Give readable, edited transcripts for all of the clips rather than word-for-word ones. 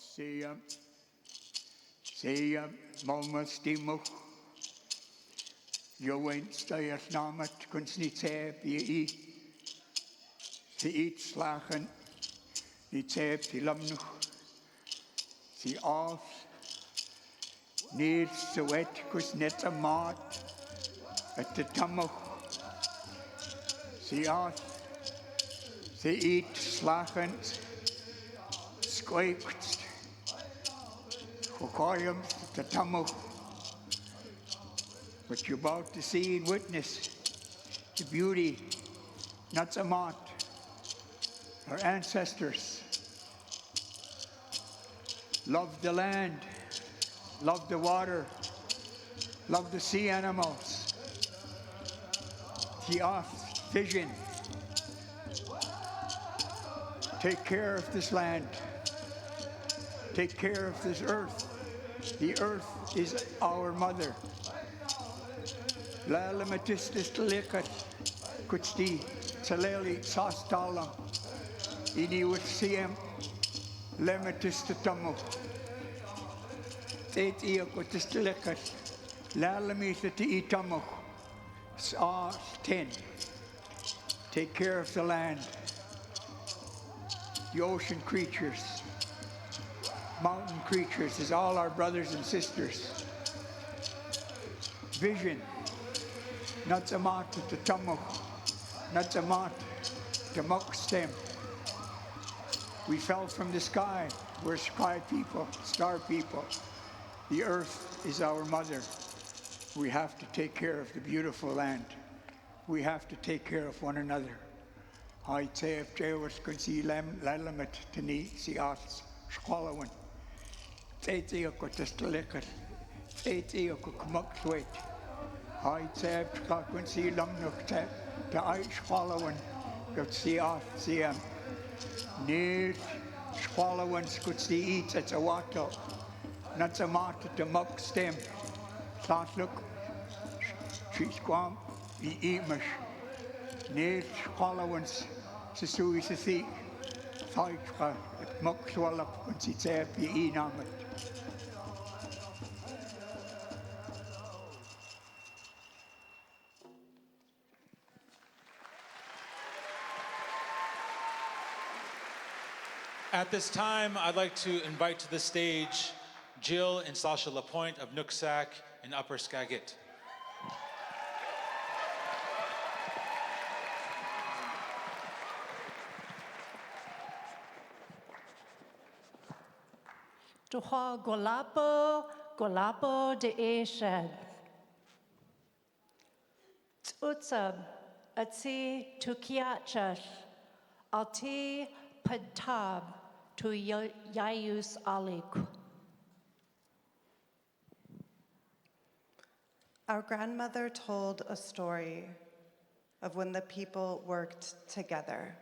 See Malmas Dimo. You went stairs namet, kunst niet zeggen, je eet slagen, niet zeggen, die lam nog. Sie af, neer zo wet, kunst Netse Mot, het tammig. Sie af, ze eet slagen, squeakt. Chokoyum, the tammig. What you're about to see and witness, the beauty, Netse Mot, our ancestors, loved the land, loved the water, loved the sea animals. The off vision. Take care of this land. Take care of this earth. The earth is our mother. La lamatistis likat kutsti saleli sastalam ini witsiem lamatis tamu et ia kutis likat la lamita ti tamu sa 10. Take care of the land, the ocean creatures, mountain creatures is all our brothers and sisters. Vision. Netse Mot to Tamuch, Netse Mot to Mukstem. We fell from the sky. We're sky people, star people. The earth is our mother. We have to take care of the beautiful land. We have to take care of one another. I say if Jawas could see Lalamit to me, see us, Squalawan. Tati ko testalikat, Tati ko Mukswet. I said, when see Lumnook, the ice swallowing, could see off, see him. Near swallowings could see eats at a water, not a market, the muck stem. Thought, look, she's gone, the eamish. Near swallowings, the Sioux see, thought, muck swallow, when she said, the eamit. At this time, I'd like to invite to the stage Jill and Sasha LaPointe of Nooksack in Upper Skagit. Tuha Golapo de Eshed. Ts'utsab, Atsi Tukiachas, Alti Padtab. To Yayus Alik. Our grandmother told a story of when the people worked together.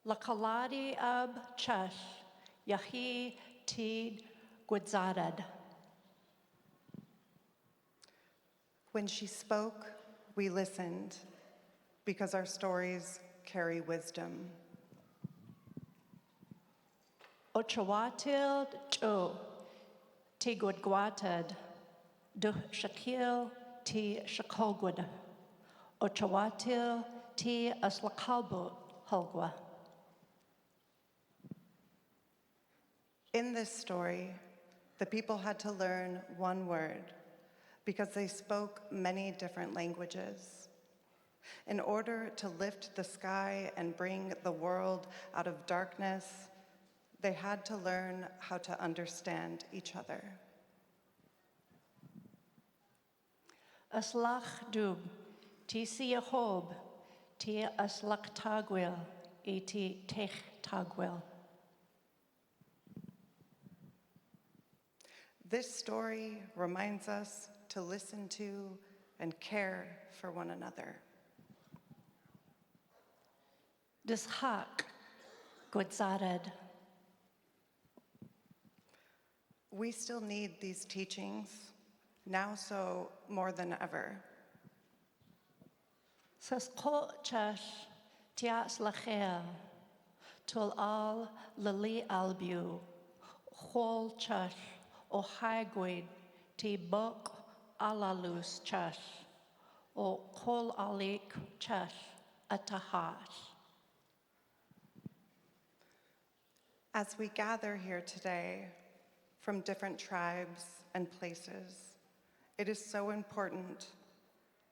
Lakaladi ab chash, Yahi tid Gwadzadad. When she spoke, we listened because our stories carry wisdom. Ochawatil cho, ti Gwadgwatad, duh Shakil ti Shakolgwad, Ochawatil ti Aslakalbo Hulgwa. In this story, the people had to learn one word because they spoke many different languages. In order to lift the sky and bring the world out of darkness, they had to learn how to understand each other. Aslach dub, ti siyahob, ti aslach tagwil, eti tech tagwil. This story reminds us to listen to and care for one another. Dishak, Gwadzadad. We still need these teachings, now so more than ever. Sasko chash, tias lachel, tul al lili albu, hol chus, o hagwid, ti bok alalus chus, o kol alik chus, atahas. As we gather here today from different tribes and places, it is so important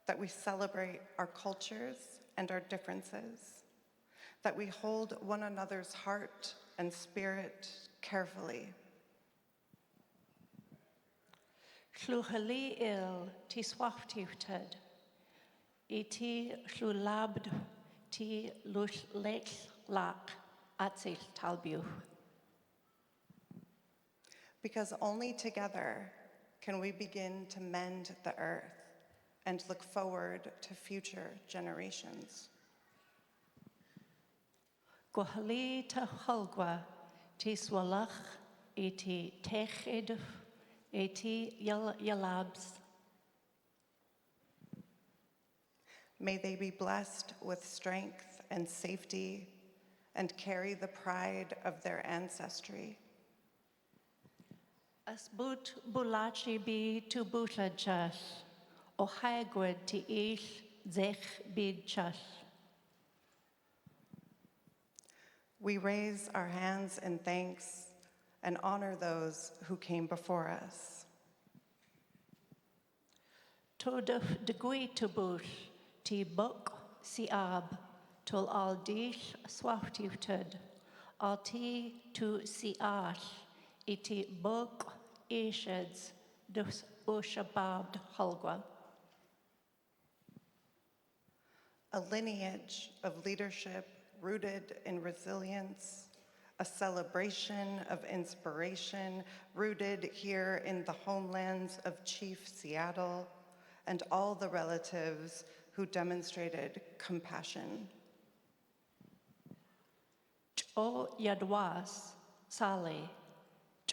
that we celebrate our cultures and our differences, that we hold one another's heart and spirit carefully. Llwhali il ti swaftiwtyd, I ti llwlabd ti lwch lach atsil talbiw. Because only together can we begin to mend the earth and look forward to future generations. Gwhali ta cholgwa ti swalach I ti techid I ti yalabs. May they be blessed with strength and safety and carry the pride of their ancestry. As boot bulachi bi tu buta chas, o hagwid ti ish zech bid chas. We raise our hands in thanks and honor those who came before us. To de gui tu boot, ti buk si ab, tul al dish swaftiwtyd, al ti tu si ash, iti buk isheds dus ushababd halgwa. A lineage of leadership rooted in resilience, a celebration of inspiration rooted here in the homelands of Chief Seattle and all the relatives who demonstrated compassion. O yadwas, sali,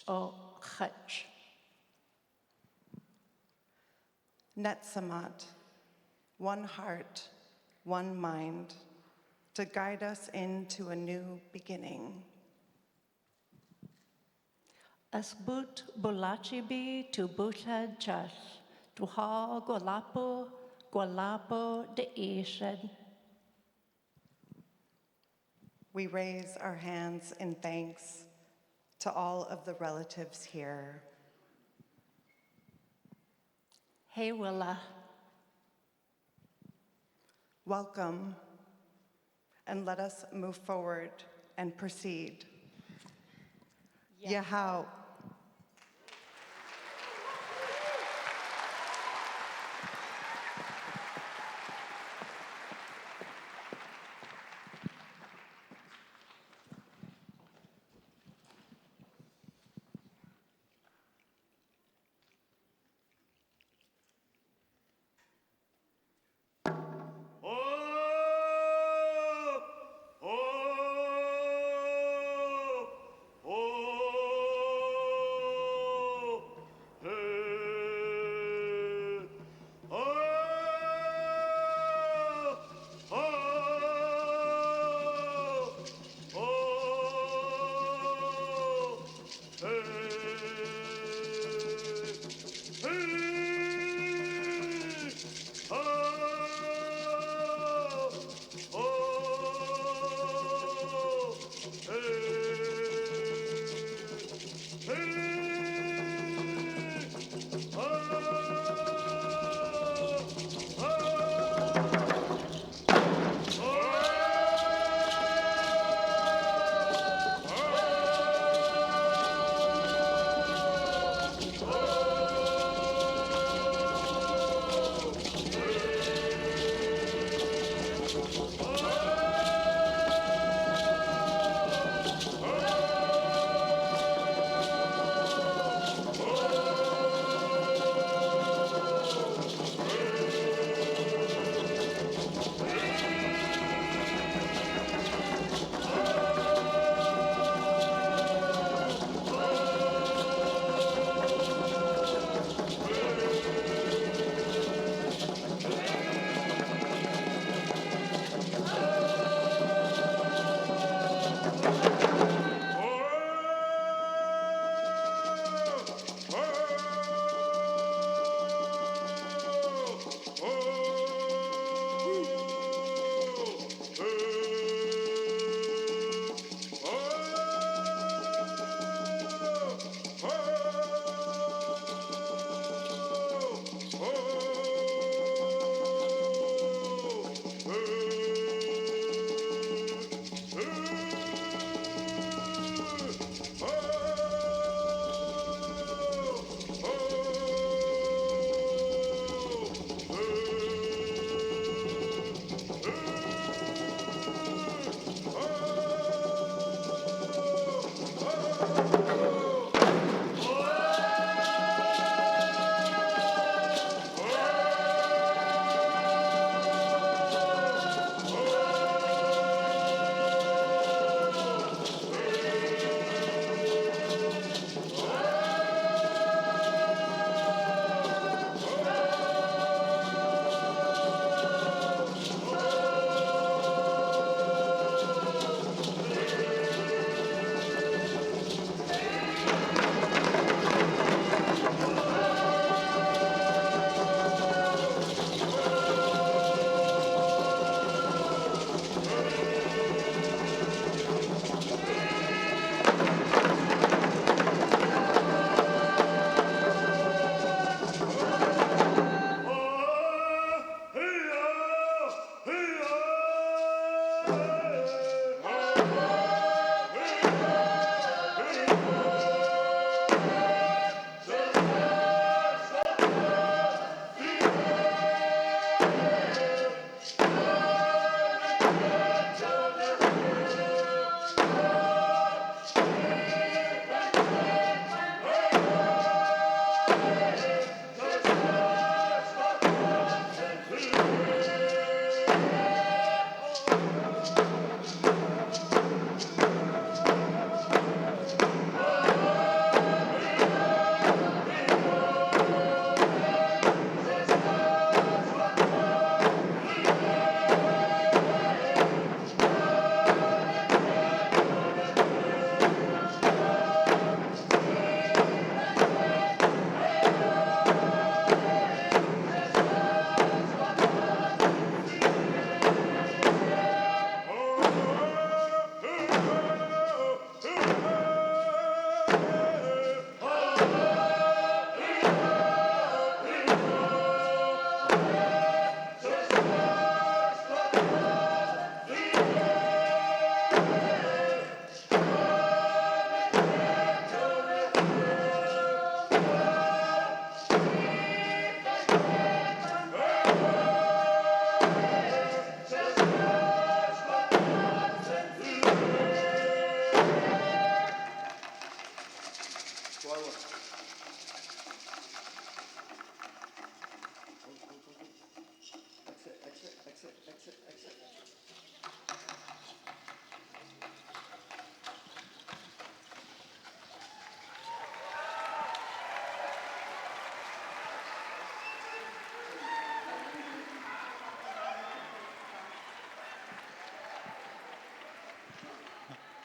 o chach. Netse Mot, one heart, one mind, to guide us into a new beginning. As boot bulachi bi tu butad chas, tu ha gwalapo de ished. We raise our hands in thanks to all of the relatives here. Hey willa, Welcome, and let us move forward and proceed. Yahau.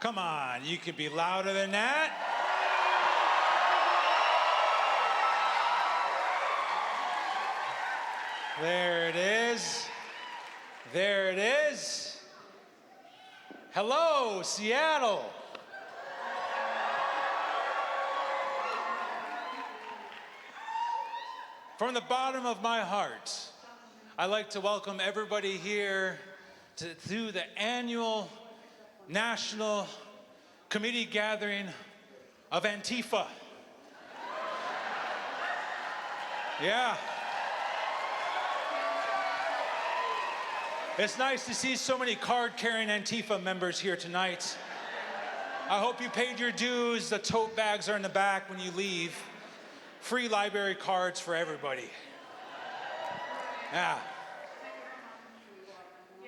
Come on, you can be louder than that. There it is. There it is. Hello, Seattle. From the bottom of my heart, I'd like to welcome everybody here to the annual National Committee Gathering of Antifa. Yeah. It's nice to see so many card-carrying Antifa members here tonight. I hope you paid your dues. The tote bags are in the back when you leave. Free library cards for everybody. Yeah.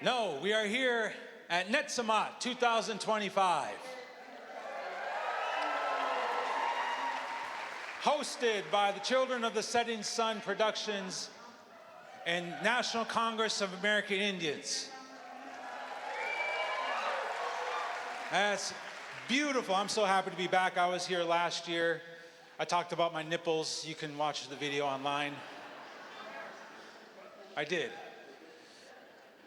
No, we are here at Netse Mot 2025. Hosted by the Children of the Setting Sun Productions and National Congress of American Indians. That's beautiful. I'm so happy to be back. I was here last year. I talked about my nipples. You can watch the video online. I did.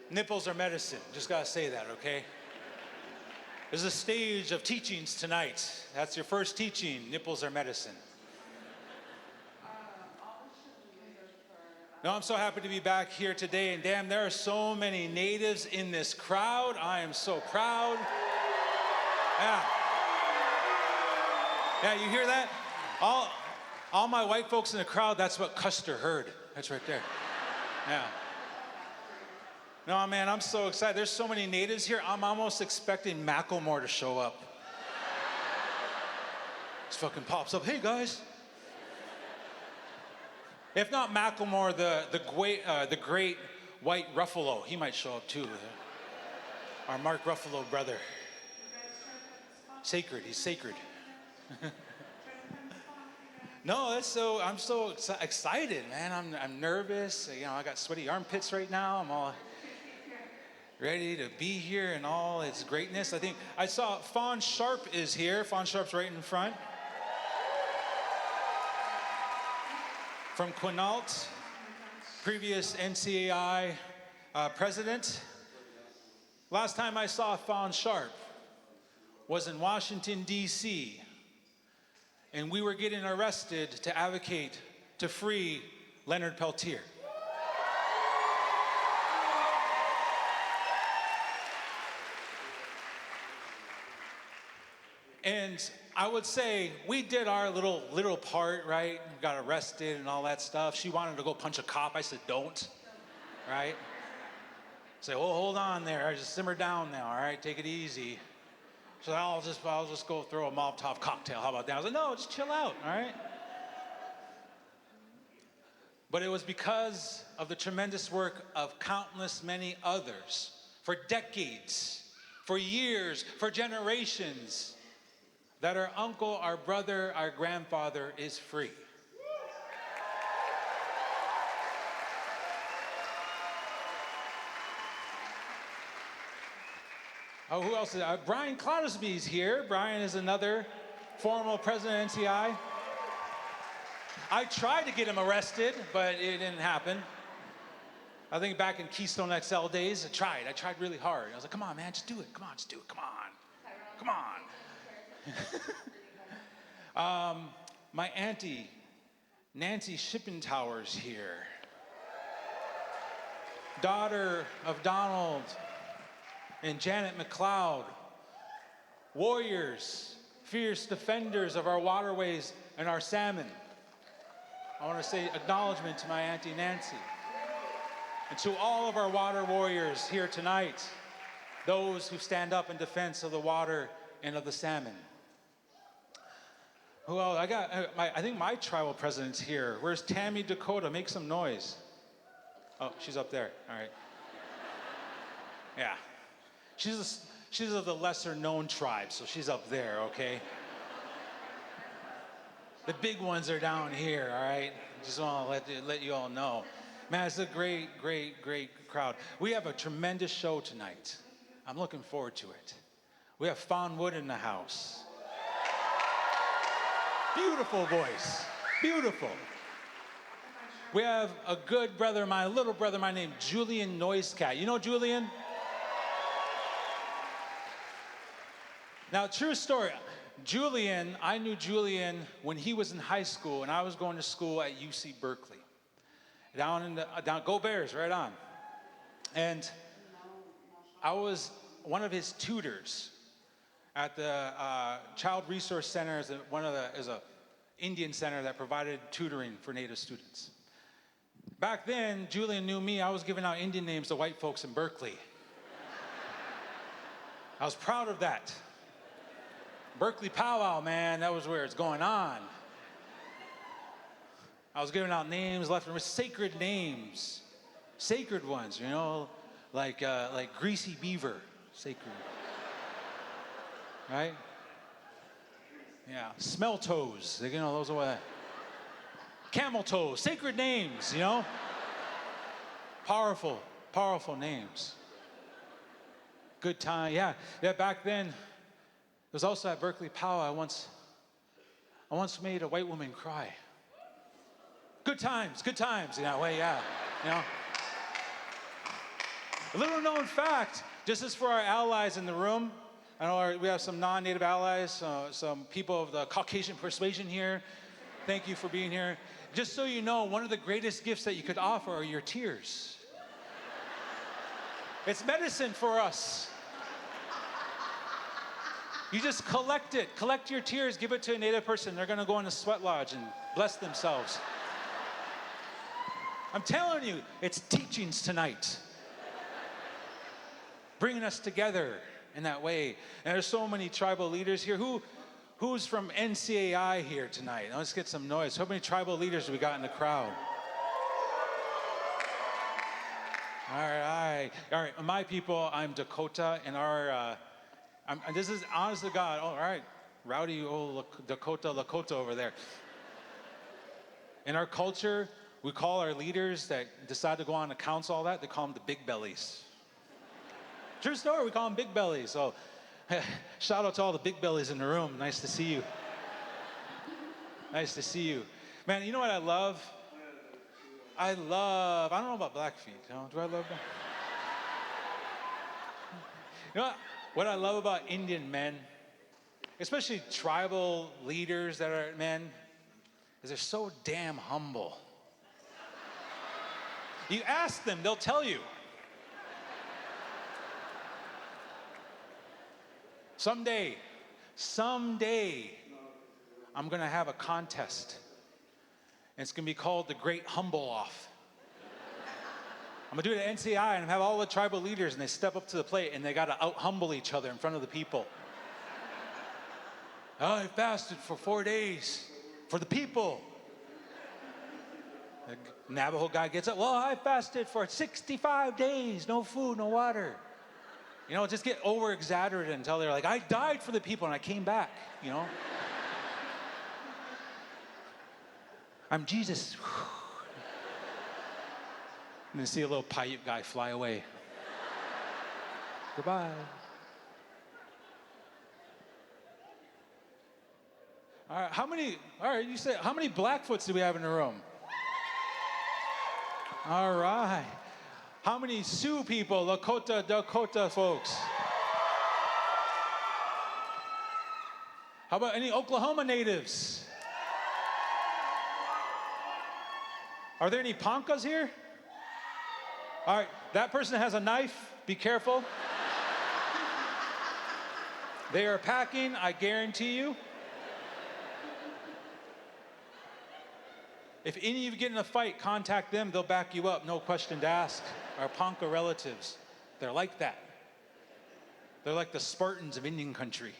Nipples are medicine. Just gotta say that, okay? There's a stage of teachings tonight. That's your first teaching. Nipples are medicine. No, I'm so happy to be back here today. And damn, there are so many natives in this crowd. I am so proud. Yeah. Yeah, you hear that? All my white folks in the crowd, that's what Custer heard. That's right there. Yeah. No, man, I'm so excited. There's so many natives here. I'm almost expecting Macklemore to show up. Just fucking pops up. Hey, guys. If not Macklemore, the great White Ruffalo, he might show up too. Our Mark Ruffalo brother. Sacred, he's sacred. No, I'm so excited, man. I'm nervous. You know, I got sweaty armpits right now. I'm all ready to be here in all its greatness. I think I saw Fawn Sharp is here. Fawn Sharp's right in front. From Quinault, previous NCAI president. Last time I saw Fawn Sharp was in Washington, D.C., and we were getting arrested to advocate to free Leonard Peltier. And I would say we did our little part, right? Got arrested and all that stuff. She wanted to go punch a cop. I said, don't, right? Say, oh, hold on there. Just simmer down now, all right? Take it easy. So I'll just go throw a Molotov cocktail. How about that? I was like, no, just chill out, all right? But it was because of the tremendous work of countless many others for decades, for years, for generations, that our uncle, our brother, our grandfather is free. Oh, who else is there? Brian Cloudersby's here. Brian is another former president of NCI. I tried to get him arrested, but it didn't happen. I think back in Keystone XL days, I tried really hard. I was like, come on, man, just do it. Come on, just do it. Come on. Come on. My auntie, Nancy Shippentowers here. Daughter of Donald and Janet McLeod. Warriors, fierce defenders of our waterways and our salmon. I want to say acknowledgement to my Auntie Nancy. And to all of our water warriors here tonight, those who stand up in defense of the water and of the salmon. Who else? I think my tribal president's here. Where's Tammy Dakota? Make some noise. Oh, she's up there. All right. Yeah. She's of the lesser known tribe, so she's up there, okay? The big ones are down here, all right? Just want to let you all know. Man, it's a great crowd. We have a tremendous show tonight. I'm looking forward to it. We have Fawn Wood in the house. Beautiful voice, beautiful. We have a good brother, my little brother, my name, Julian NoiseCat. You know Julian? Now, true story. Julian, I knew Julian when he was in high school, and I was going to school at UC Berkeley. Down Go Bears, right on. And I was one of his tutors at the Child Resource Center, is a Indian center that provided tutoring for Native students. Back then, Julian knew me. I was giving out Indian names to white folks in Berkeley. I was proud of that. Berkeley powwow, man, that was where it's going on. I was giving out names left and right, sacred names, sacred ones, you know, like Greasy Beaver, sacred, right? Yeah, Smell Toes, you know, those are what, Camel Toes, sacred names, you know? Powerful names. Good time, yeah, back then, was also at Berkeley Powell. I once made a white woman cry. Good times, in that way, yeah. You know. A little known fact, just as for our allies in the room, I know we have some non-native allies, some people of the Caucasian persuasion here. Thank you for being here. Just so you know, one of the greatest gifts that you could offer are your tears. It's medicine for us. You just collect it. Collect your tears, give it to a Native person. They're going to go in a sweat lodge and bless themselves. I'm telling you, it's teachings tonight. Bringing us together in that way. And there's so many tribal leaders here. Who's from NCAI here tonight? Let's get some noise. How many tribal leaders do we got in the crowd? All right. My people, I'm Dakota, and this is honest to God. Oh, all right. Rowdy old Lakota over there. In our culture, we call our leaders that decide to go on the council, all that, they call them the big bellies. True story, we call them big bellies. So shout out to all the big bellies in the room. Nice to see you. Nice to see you. Man, you know what I love? I don't know about Blackfeet. Do I love that? You know what I love about Indian men, especially tribal leaders that are men, is they're so damn humble. You ask them, they'll tell you. Someday, I'm going to have a contest. And it's going to be called the Great Humble Off. I'm going to do it at NCAI and have all the tribal leaders, and they step up to the plate, and they got to out-humble each other in front of the people. Oh, I fasted for 4 days for the people. The Navajo guy gets up, well, I fasted for 65 days, no food, no water. You know, just get over-exaggerated until they're like, I died for the people and I came back, you know? I'm Jesus. And then see a little Paiute guy fly away. Goodbye. All right, how many Blackfoots do we have in the room? All right. How many Sioux people, Lakota, Dakota folks? How about any Oklahoma natives? Are there any Ponkas here? All right, that person has a knife. Be careful. They are packing, I guarantee you. If any of you get in a fight, contact them. They'll back you up, no question to ask. Our Ponca relatives, they're like that. They're like the Spartans of Indian country.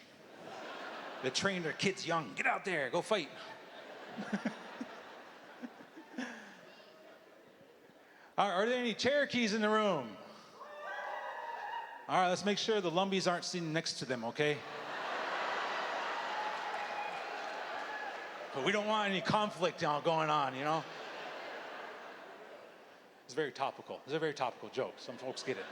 They train their kids young. Get out there, go fight. Are there any Cherokees in the room? All right, let's make sure the Lumbies aren't sitting next to them, okay? But we don't want any conflict going on, you know? It's very topical. It's a very topical joke. Some folks get it.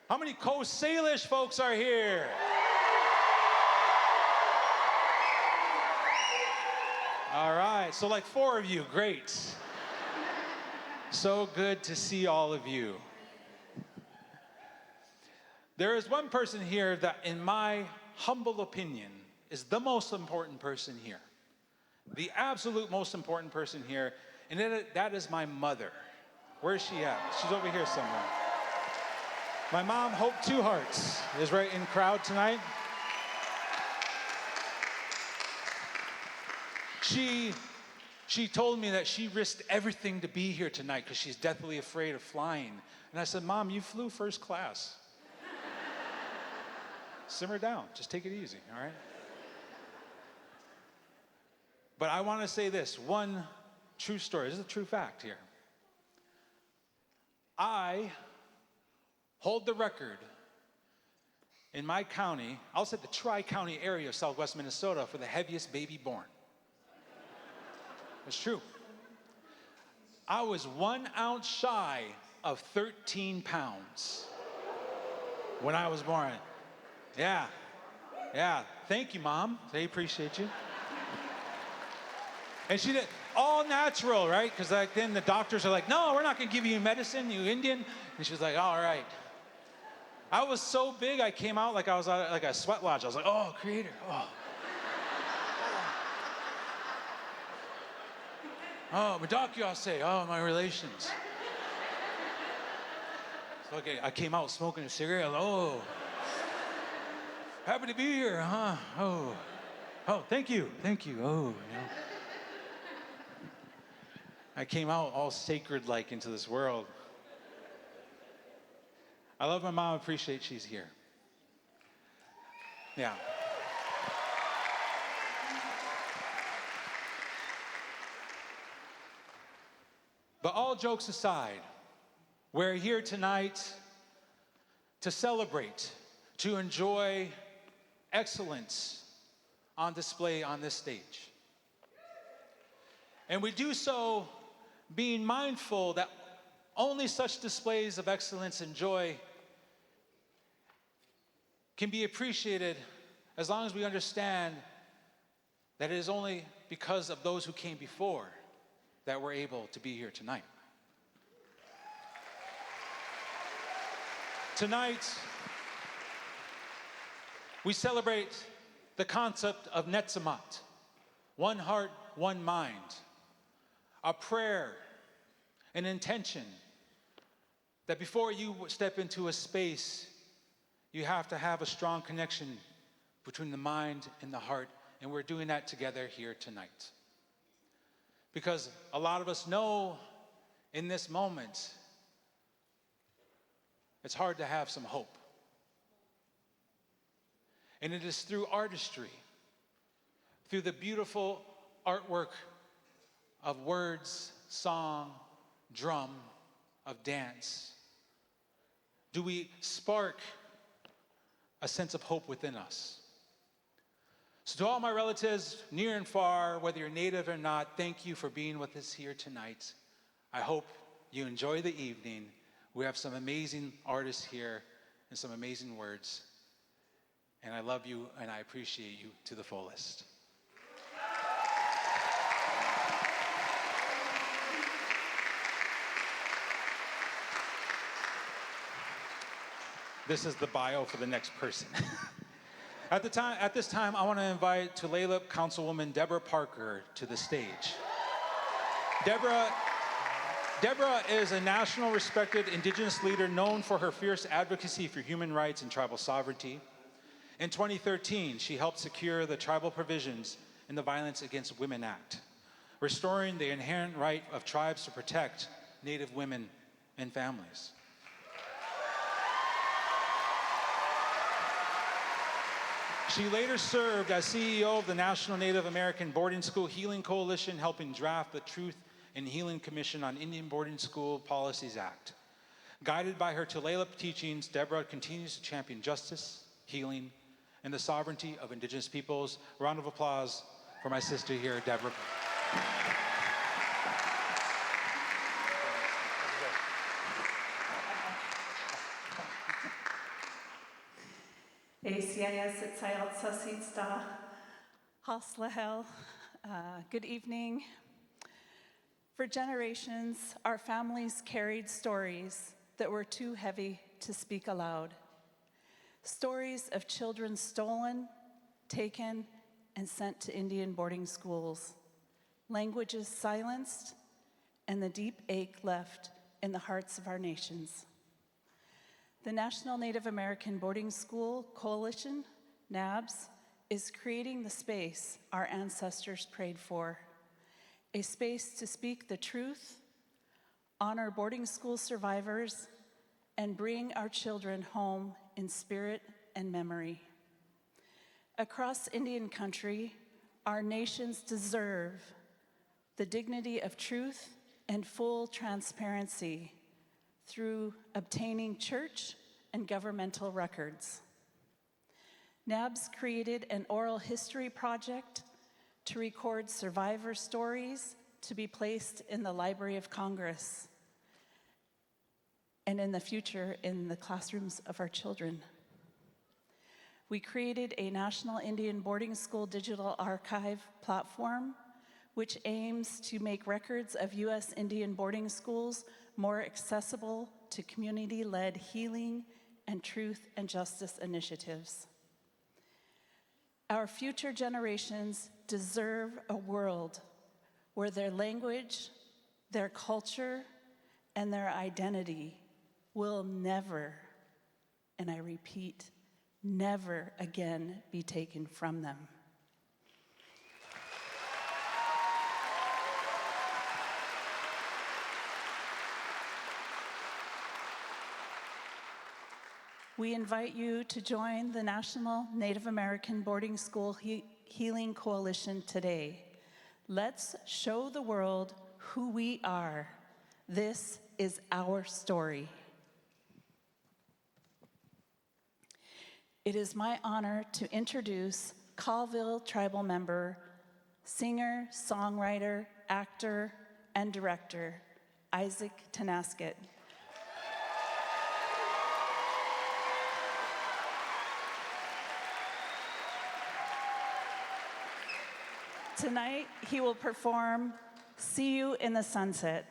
How many Coast Salish folks are here? All right, so like 4 of you, great. So good to see all of you. There is one person here that, in my humble opinion, is the most important person here. The absolute most important person here, and that is my mother. Where is she at? She's over here somewhere. My mom, Hope Two Hearts, is right in crowd tonight. She told me that she risked everything to be here tonight because she's deathly afraid of flying. And I said, Mom, you flew first class. Simmer down, just take it easy, all right? But I want to say this, one true story. This is a true fact here. I hold the record in my county, I'll say the Tri-County area of Southwest Minnesota, for the heaviest baby born. It's true. I was 1 ounce shy of 13 pounds when I was born. Yeah. Yeah. Thank you, Mom. They appreciate you. And she did all natural, right? Because like then the doctors are like, no, we're not going to give you medicine, you Indian. And she was like, all right. I was so big, I came out like I was at like a sweat lodge. I was like, oh, creator. Oh. Oh, Madakyo say, oh, my relations. So okay, I came out smoking a cigarette. Oh, happy to be here, huh? Oh, thank you. Oh, you know. I came out all sacred-like into this world. I love my mom, appreciate she's here. Yeah. But all jokes aside, we're here tonight to celebrate, to enjoy excellence on display on this stage. And we do so being mindful that only such displays of excellence and joy can be appreciated as long as we understand that it is only because of those who came before that we're able to be here tonight. Tonight, we celebrate the concept of Netse Mot, one heart, one mind, a prayer, an intention that before you step into a space, you have to have a strong connection between the mind and the heart, and we're doing that together here tonight. Because a lot of us know in this moment, it's hard to have some hope. And it is through artistry, through the beautiful artwork of words, song, drum, of dance, do we spark a sense of hope within us. So to all my relatives, near and far, whether you're native or not, thank you for being with us here tonight. I hope you enjoy the evening. We have some amazing artists here and some amazing words. And I love you and I appreciate you to the fullest. This is the bio for the next person. At this time, I want to invite Tulalip Councilwoman Deborah Parker to the stage. Deborah is a national respected Indigenous leader known for her fierce advocacy for human rights and tribal sovereignty. In 2013, she helped secure the tribal provisions in the Violence Against Women Act, restoring the inherent right of tribes to protect Native women and families. She later served as CEO of the National Native American Boarding School Healing Coalition, helping draft the Truth and Healing Commission on Indian Boarding School Policies Act. Guided by her Tulalip teachings, Deborah continues to champion justice, healing, and the sovereignty of Indigenous peoples. A round of applause for my sister here, Deborah. Good evening. For generations, our families carried stories that were too heavy to speak aloud. Stories of children stolen, taken, and sent to Indian boarding schools, languages silenced, and the deep ache left in the hearts of our nations. The National Native American Boarding School Coalition, NABS, is creating the space our ancestors prayed for, a space to speak the truth, honor boarding school survivors, and bring our children home in spirit and memory. Across Indian country, our nations deserve the dignity of truth and full transparency through obtaining church and governmental records. NABS created an oral history project to record survivor stories to be placed in the Library of Congress and in the future in the classrooms of our children. We created a National Indian Boarding School digital archive platform, which aims to make records of U.S. Indian boarding schools more accessible to community-led healing and truth and justice initiatives. Our future generations deserve a world where their language, their culture, and their identity will never, and I repeat, never again be taken from them. We invite you to join the National Native American Boarding School Healing Coalition today. Let's show the world who we are. This is our story. It is my honor to introduce Colville tribal member, singer, songwriter, actor, and director, Isaac Tonasket. Tonight, he will perform See You in the Sunset.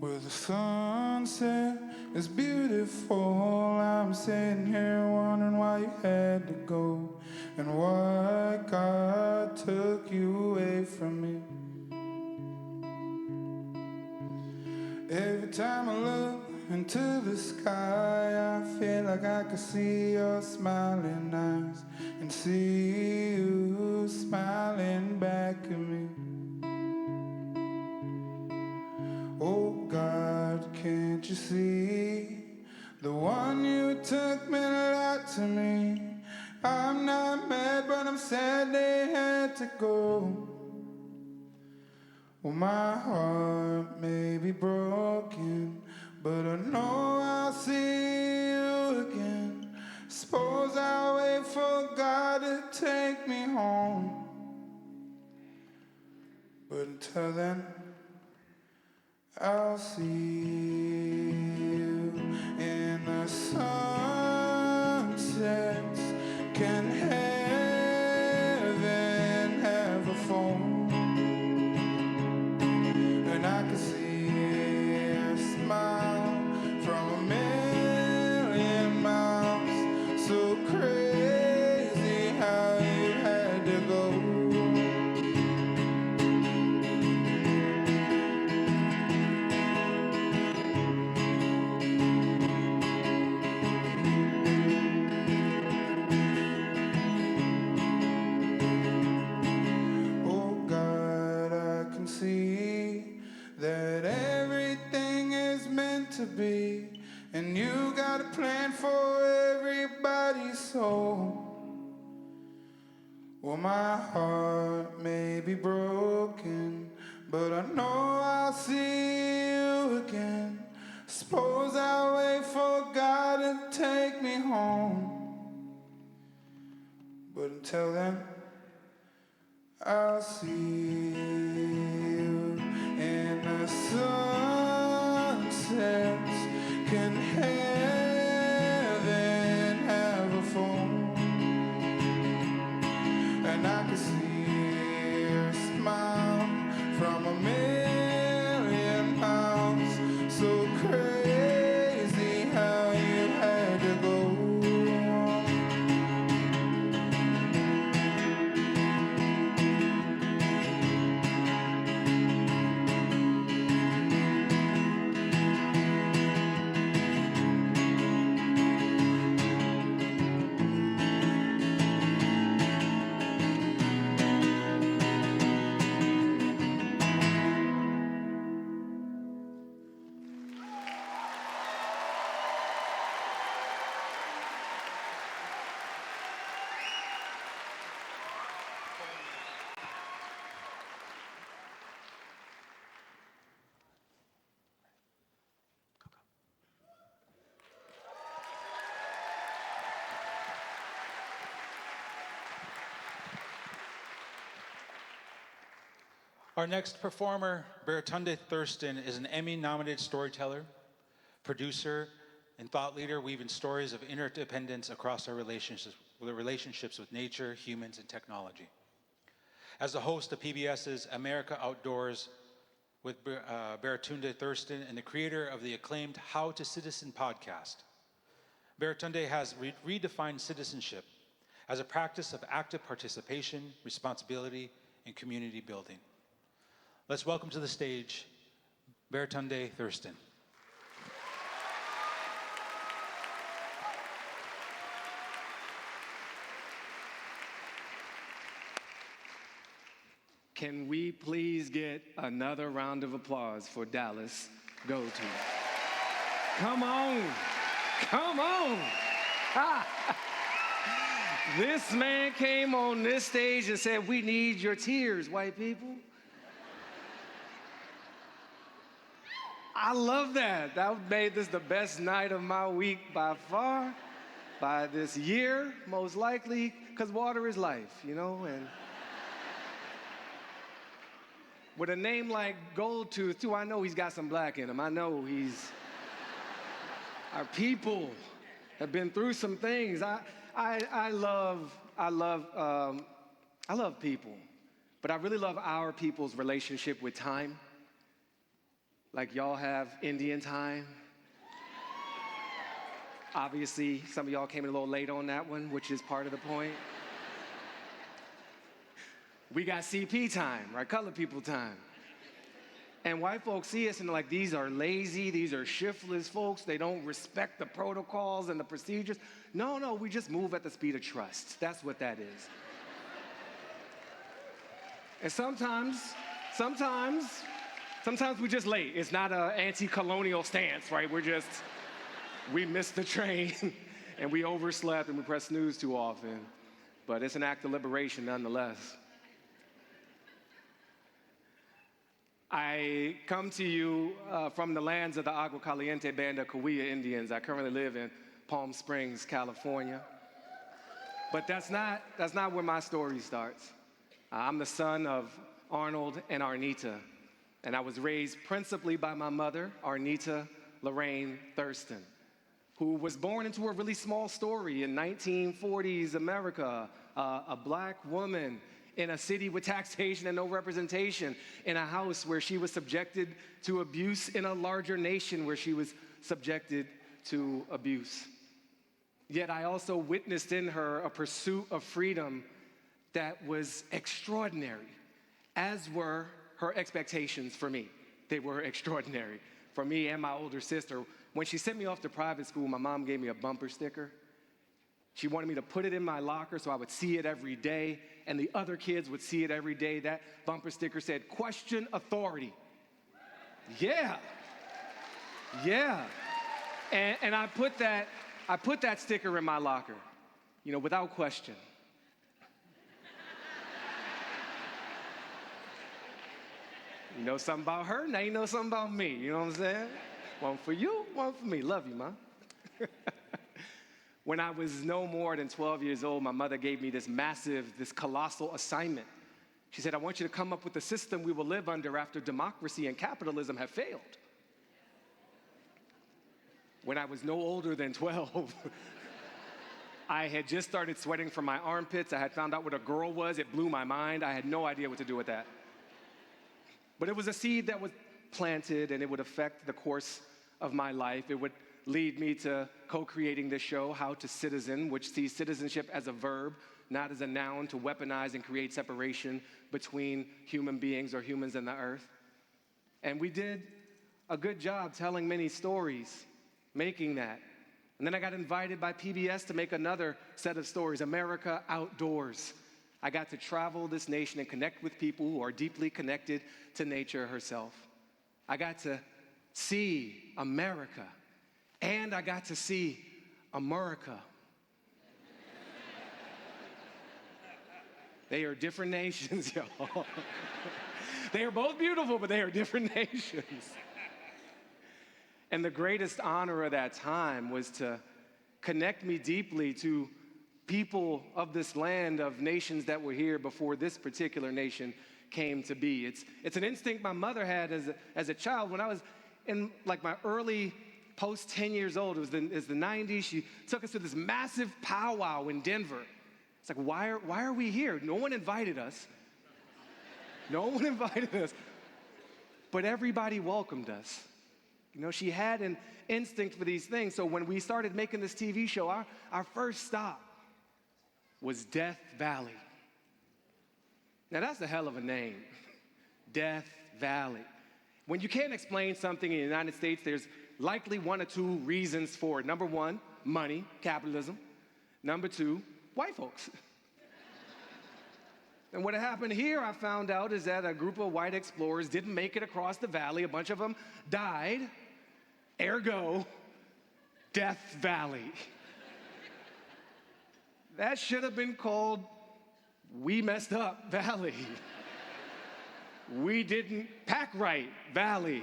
Where the sunset is beautiful, I'm sitting here wondering why you had to go and what God took you away from me. Every time I look into the sky, I feel like I can see your smiling eyes and see you smiling back at me. Oh God, can't you see? The one you took meant a lot to me. I'm not mad, but I'm sad they had to go. Well, my heart may be broken, but I know I'll see you again. Suppose I'll wait for God to take me home. But until then, I'll see you in the sunsets. Can heaven have a phone? And I can see a smile from a million miles. So crazy how you had to go. That everything is meant to be, and you got a plan for everybody's soul. Well, my heart may be broken, but I know I'll see you again. Suppose I'll wait for God to take me home. But until then, I'll see you in the sunsets. Can heaven have a phone? And I can see her smile from a million miles. So crazy how you had to go. Our next performer, Baratunde Thurston, is an Emmy-nominated storyteller, producer, and thought leader, weaving stories of interdependence across our relationships with nature, humans, and technology. As the host of PBS's America Outdoors with Baratunde Thurston and the creator of the acclaimed How to Citizen podcast, Baratunde has redefined citizenship as a practice of active participation, responsibility, and community building. Let's welcome to the stage Baratunde Thurston. Can we please get another round of applause for Dallas Goldtooth? Come on, come on. This man came on this stage and said, "We need your tears, white people." I love that. That made this the best night of my week by far, by this year, most likely, because water is life, you know, and with a name like Goldtooth, too, I know he's got some black in him. I know our people have been through some things. I love people, but I really love our people's relationship with time. Like y'all have Indian time. Obviously, some of y'all came in a little late on that one, which is part of the point. We got CP time, right? Colored people time. And white folks see us and they're like, these are lazy, these are shiftless folks, they don't respect the protocols and the procedures. No, we just move at the speed of trust. That's what that is. And sometimes we're just late. It's not an anti-colonial stance, right? We missed the train and we overslept and we pressed snooze too often. But it's an act of liberation nonetheless. I come to you from the lands of the Agua Caliente Band of Cahuilla Indians. I currently live in Palm Springs, California. But that's not where my story starts. I'm the son of Arnold and Arnita, and I was raised principally by my mother, Arnita Lorraine Thurston, who was born into a really small story in 1940s America, a black woman in a city with taxation and no representation, in a house where she was subjected to abuse, in a larger nation where she was subjected to abuse. Yet I also witnessed in her a pursuit of freedom that was extraordinary, as were her expectations for me. They were extraordinary for me and my older sister. When she sent me off to private school, my mom gave me a bumper sticker. She wanted me to put it in my locker so I would see it every day, and the other kids would see it every day. That bumper sticker said, "Question authority." Yeah. And I put that sticker in my locker, without question. You know something about her, now you know something about me, you know what I'm saying? One for you, one for me. Love you, Ma. When I was no more than 12 years old, my mother gave me this colossal assignment. She said, "I want you to come up with a system we will live under after democracy and capitalism have failed." When I was no older than 12, I had just started sweating from my armpits. I had found out what a girl was. It blew my mind. I had no idea what to do with that. But it was a seed that was planted, and it would affect the course of my life. It would lead me to co-creating this show, How to Citizen, which sees citizenship as a verb, not as a noun, to weaponize and create separation between human beings or humans and the earth. And we did a good job telling many stories, making that. And then I got invited by PBS to make another set of stories, America Outdoors. I got to travel this nation and connect with people who are deeply connected to nature herself. I got to see America. And I got to see America. They are different nations, y'all. They are both beautiful, but they are different nations. And the greatest honor of that time was to connect me deeply to people of this land, of nations that were here before this particular nation came to be. It's an instinct my mother had as a child. When I was in like my early post 10 years old, it was the 90s, she took us to this massive powwow in Denver. It's like, why are we here? No one invited us. No one invited us. But everybody welcomed us. You know, she had an instinct for these things. So when we started making this TV show, our first stop was Death Valley. Now that's a hell of a name, Death Valley. When you can't explain something in the United States, there's likely one or two reasons for it. Number one, money, capitalism. Number two, white folks. And what happened here, I found out, is that a group of white explorers didn't make it across the valley. A bunch of them died. Ergo, Death Valley. That should have been called We Messed Up Valley. We didn't pack right Valley.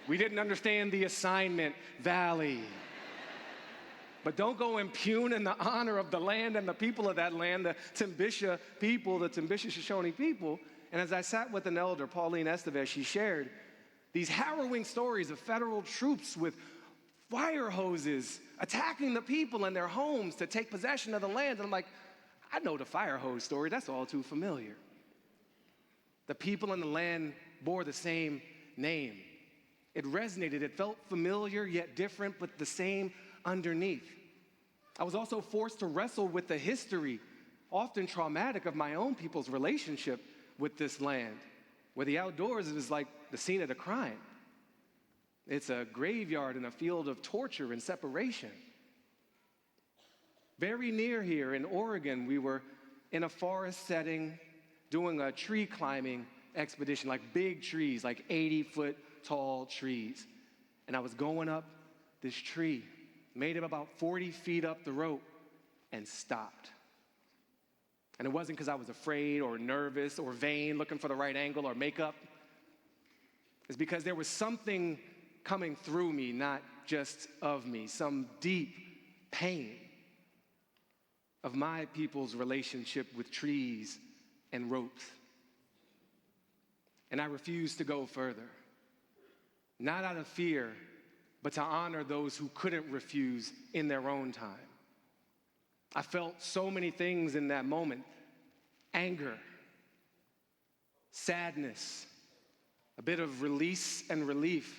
We didn't understand the assignment Valley. But don't go impugning the honor of the land and the people of that land, the Timbisha people, the Timbisha Shoshone people. And as I sat with an elder, Pauline Estevez, she shared these harrowing stories of federal troops with fire hoses attacking the people in their homes to take possession of the land. And I'm like, I know the fire hose story. That's all too familiar. The people in the land bore the same name. It resonated. It felt familiar yet different, but the same underneath. I was also forced to wrestle with the history, often traumatic, of my own people's relationship with this land, where the outdoors is like the scene of a crime. It's a graveyard and a field of torture and separation. Very near here in Oregon, we were in a forest setting doing a tree climbing expedition, like big trees, like 80-foot tall trees. And I was going up this tree, made it about 40 feet up the rope, and stopped. And it wasn't because I was afraid or nervous or vain, looking for the right angle or makeup. It's because there was something coming through me, not just of me, some deep pain of my people's relationship with trees and ropes. And I refused to go further, not out of fear, but to honor those who couldn't refuse in their own time. I felt so many things in that moment: anger, sadness, a bit of release and relief.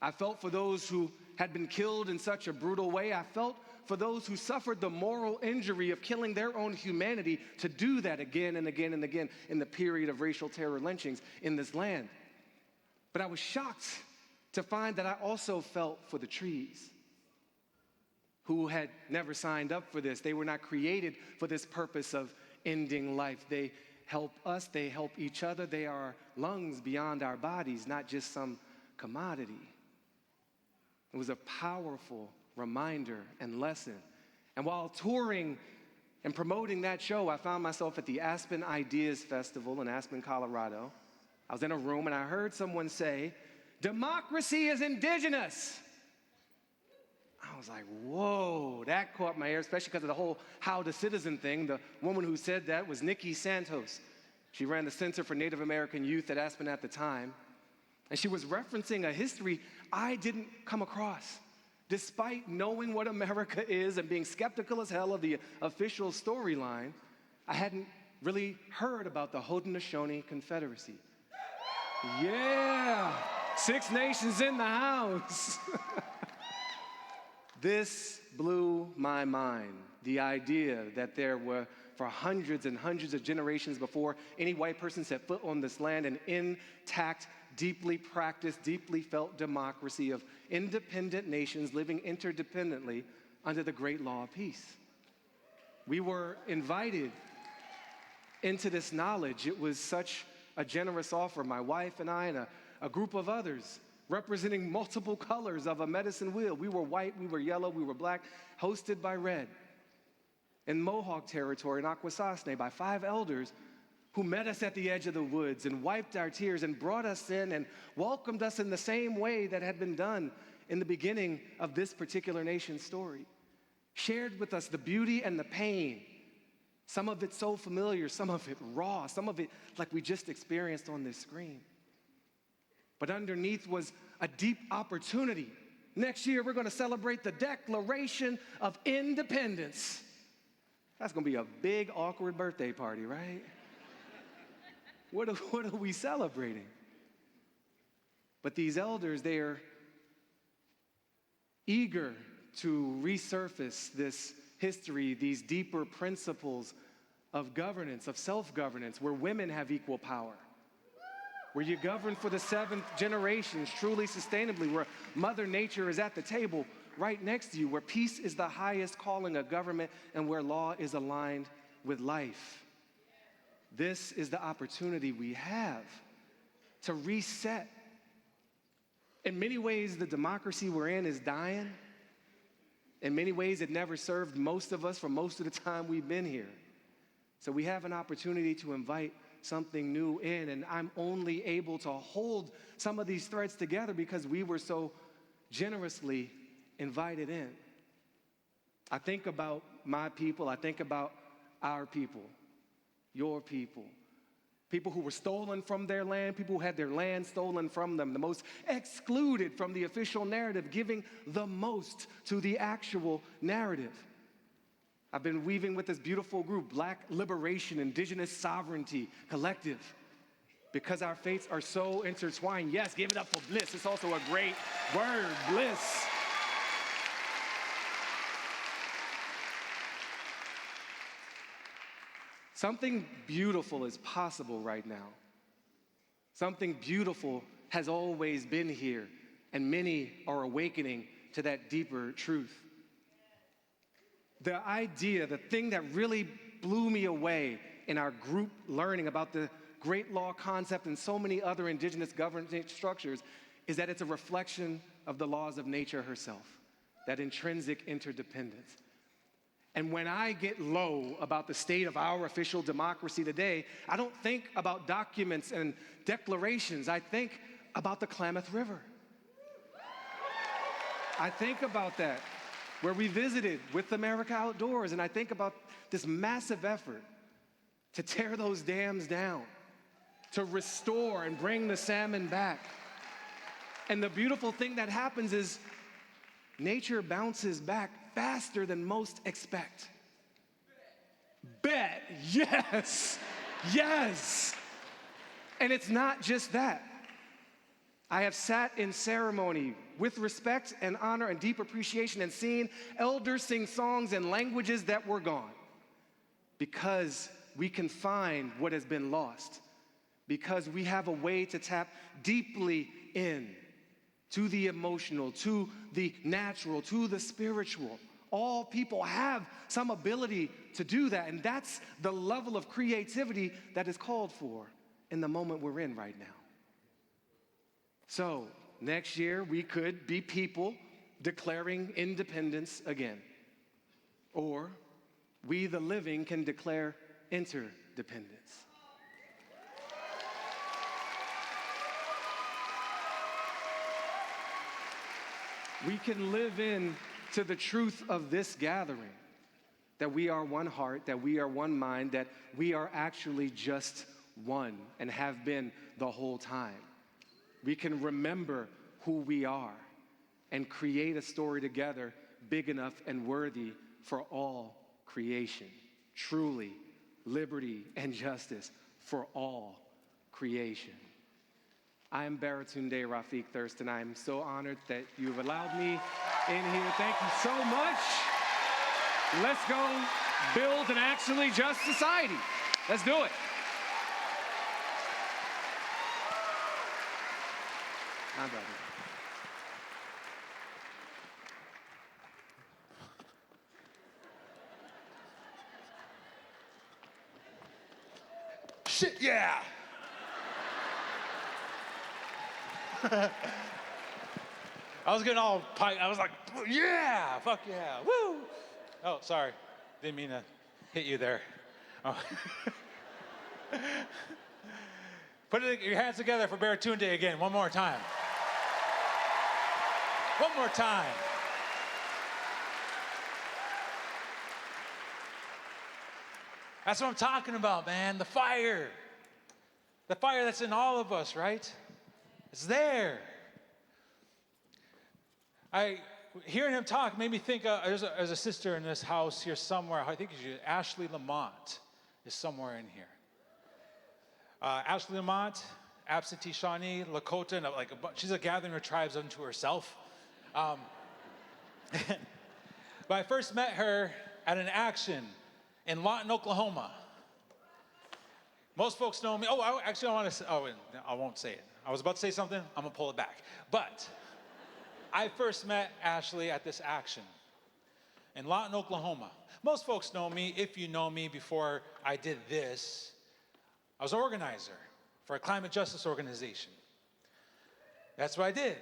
I felt for those who had been killed in such a brutal way. I felt for those who suffered the moral injury of killing their own humanity to do that again and again and again in the period of racial terror lynchings in this land. But I was shocked to find that I also felt for the trees, who had never signed up for this. They were not created for this purpose of ending life. They help us, they help each other. They are lungs beyond our bodies, not just some commodity. It was a powerful reminder and lesson. And while touring and promoting that show, I found myself at the Aspen Ideas Festival in Aspen, Colorado. I was in a room and I heard someone say, "Democracy is indigenous." I was like, whoa, that caught my ear, especially because of the whole How the Citizen thing. The woman who said that was Nikki Santos. She ran the Center for Native American Youth at Aspen at the time. And she was referencing a history I didn't come across. Despite knowing what America is and being skeptical as hell of the official storyline, I hadn't really heard about the Haudenosaunee Confederacy. Yeah, 6 nations in the house. This blew my mind, the idea that there were, for hundreds and hundreds of generations before any white person set foot on this land, an intact, deeply practiced, deeply felt democracy of independent nations living interdependently under the great law of peace. We were invited into this knowledge. It was such a generous offer. My wife and I and a group of others representing multiple colors of a medicine wheel. We were white, we were yellow, we were black, hosted by red. In Mohawk territory, in Akwesasne, by 5 elders who met us at the edge of the woods and wiped our tears and brought us in and welcomed us in the same way that had been done in the beginning of this particular nation's story. Shared with us the beauty and the pain Some of it so familiar, some of it raw, some of it like we just experienced on this screen. But underneath was a deep opportunity. Next year, we're going to celebrate the Declaration of Independence. That's going to be a big, awkward birthday party, right? What are we celebrating? But these elders, they are eager to resurface this history, these deeper principles of governance, of self-governance, where women have equal power, where you govern for the 7th generations truly sustainably, where Mother Nature is at the table right next to you, where peace is the highest calling of government, and where law is aligned with life. This is the opportunity we have to reset. In many ways, the democracy we're in is dying. In many ways, it never served most of us for most of the time we've been here. So we have an opportunity to invite something new in, and I'm only able to hold some of these threads together because we were so generously invited in. I think about my people, I think about our people, your people, people who were stolen from their land, people who had their land stolen from them, the most excluded from the official narrative, giving the most to the actual narrative. I've been weaving with this beautiful group, Black Liberation, Indigenous Sovereignty Collective, because our fates are so intertwined. Yes, give it up for Bliss. It's also a great word, Bliss. Something beautiful is possible right now. Something beautiful has always been here, and many are awakening to that deeper truth. The idea, the thing that really blew me away in our group learning about the Great Law concept and so many other indigenous governance structures is that it's a reflection of the laws of nature herself, that intrinsic interdependence. And when I get low about the state of our official democracy today, I don't think about documents and declarations. I think about the Klamath River. I think about that, where we visited with America Outdoors, and I think about this massive effort to tear those dams down, to restore and bring the salmon back. And the beautiful thing that happens is nature bounces back faster than most expect. Bet, yes, yes. And it's not just that. I have sat in ceremony with respect and honor and deep appreciation and seen elders sing songs in languages that were gone, because we can find what has been lost, because we have a way to tap deeply in to the emotional, to the natural, to the spiritual. All people have some ability to do that, and that's the level of creativity that is called for in the moment we're in right now. So, next year we could be people declaring independence again. Or we, the living, can declare interdependence. We can live in to the truth of this gathering, that we are one heart, that we are one mind, that we are actually just one and have been the whole time. We can remember who we are and create a story together big enough and worthy for all creation. Truly, liberty and justice for all creation. I am Baratunde Rafik Thurston. I am so honored that you have allowed me in here. Thank you so much. Let's go build an actually just society. Let's do it. My brother. Shit, yeah. I was getting all piped. I was like, yeah, fuck yeah, woo. Oh, sorry. Didn't mean to hit you there. Oh. Put your hands together for Baratunde again, one more time. One more time. That's what I'm talking about, man. The fire. The fire that's in all of us, right? It's there. Hearing him talk made me think there's a sister in this house here somewhere. I think it's Ashley LaPointe is somewhere in here. Ashley LaPointe, Absentee Shawnee, Lakota, and she's a gathering of tribes unto herself. But I first met her at an action in Lawton, Oklahoma. Most folks know me. Oh, I won't say it. I was about to say something. I'm going to pull it back. But I first met Ashley at this action in Lawton, Oklahoma. Most folks know me. If you know me before I did this, I was an organizer for a climate justice organization. That's what I did.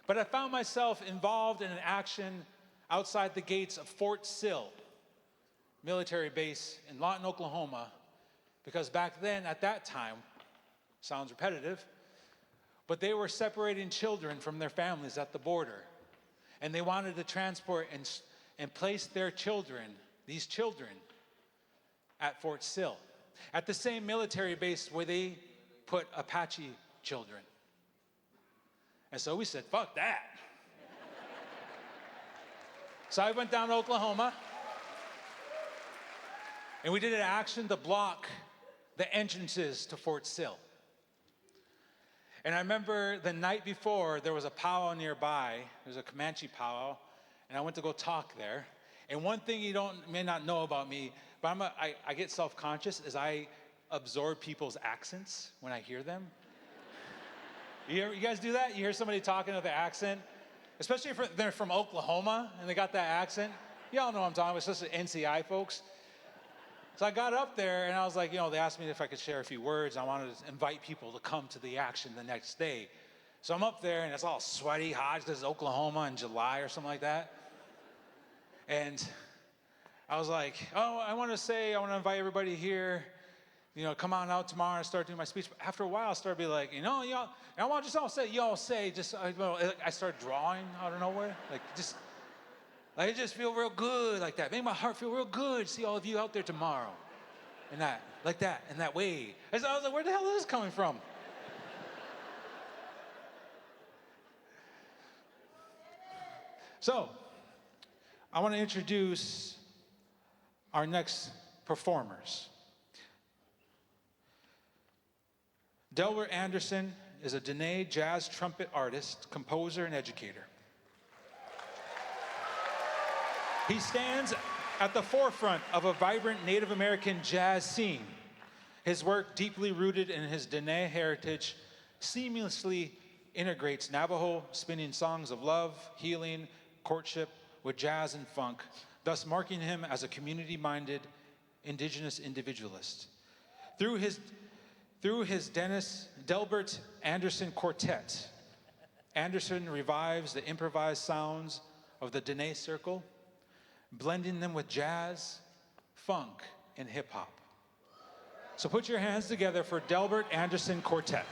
But I found myself involved in an action outside the gates of Fort Sill military base in Lawton, Oklahoma, because back then, at that time, sounds repetitive, but they were separating children from their families at the border. And they wanted to transport and place their children, these children, at Fort Sill, at the same military base where they put Apache children. And so we said, fuck that. So I went down to Oklahoma, and we did an action to block the entrances to Fort Sill. And I remember the night before, there was a powwow nearby. There was a Comanche powwow, and I went to go talk there. And one thing you may not know about me, but I get self-conscious, is I absorb people's accents when I hear them. You guys do that? You hear somebody talking with an accent? Especially if they're from Oklahoma and they got that accent. Y'all know what I'm talking about, especially NCI folks. So I got up there and I was like, they asked me if I could share a few words. I wanted to invite people to come to the action the next day. So I'm up there and it's all sweaty, hot, because it's Oklahoma in July or something like that. And I was like, I want to invite everybody here, come on out tomorrow and start doing my speech. But after a while, I started to be like, y'all, I want to just say, I started drawing out of nowhere. I just feel real good like that. Make my heart feel real good. See all of you out there tomorrow. And that, like that, in that way. I was like, where the hell is this coming from? So, I want to introduce our next performers. Delbert Anderson is a Diné jazz trumpet artist, composer, and educator. He stands at the forefront of a vibrant Native American jazz scene. His work, deeply rooted in his Diné heritage, seamlessly integrates Navajo spinning songs of love, healing, courtship with jazz and funk, thus marking him as a community-minded Indigenous individualist. Through his Delbert Anderson Quartet, Anderson revives the improvised sounds of the Diné circle, blending them with jazz, funk, and hip-hop. So put your hands together for Delbert Anderson Quartet.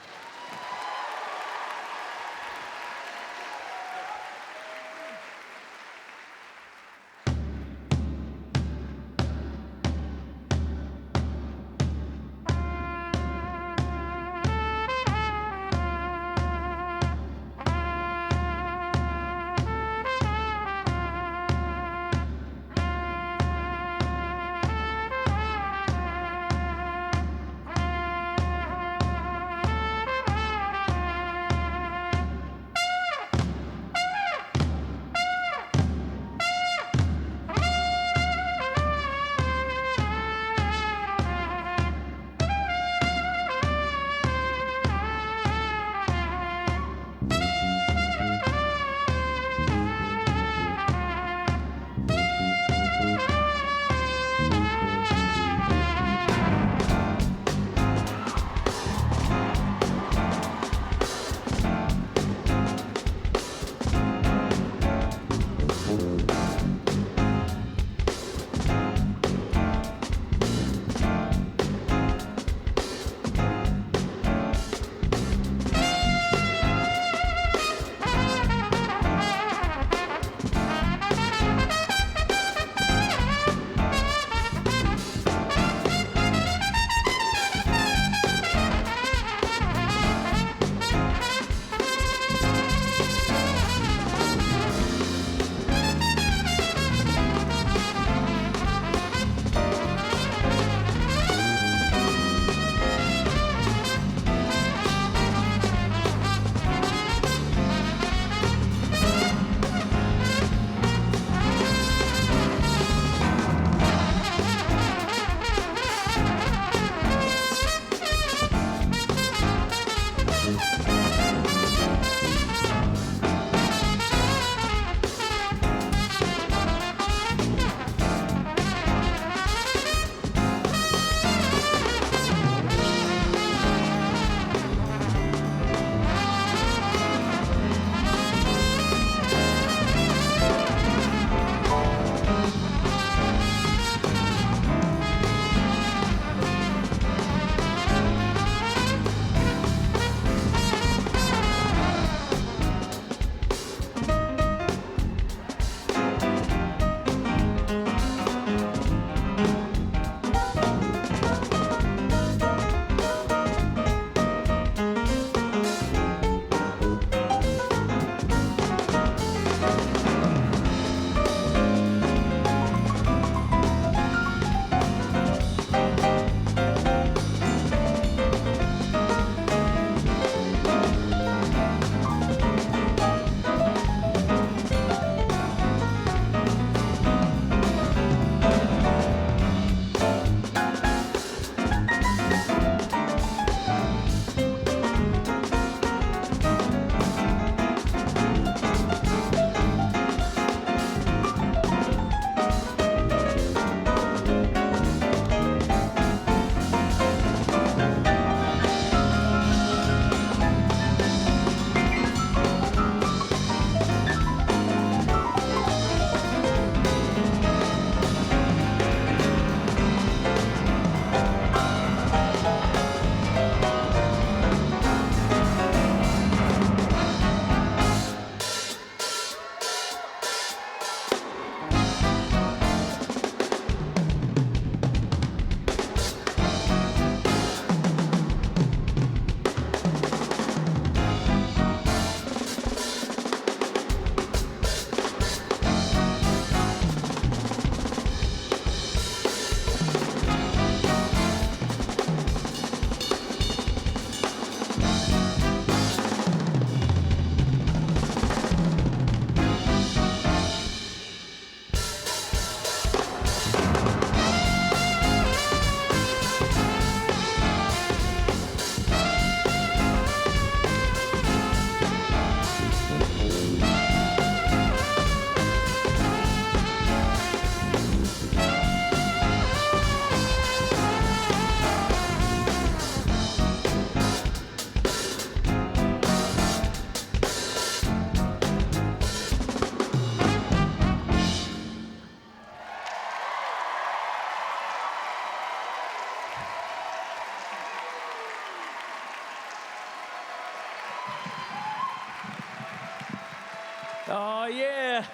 Oh, yeah.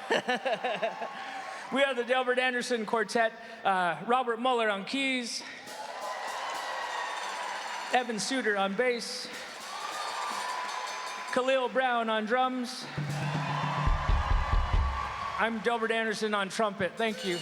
We are the Delbert Anderson Quartet. Robert Muller on keys. Evan Suter on bass. Khalil Brown on drums. I'm Delbert Anderson on trumpet. Thank you.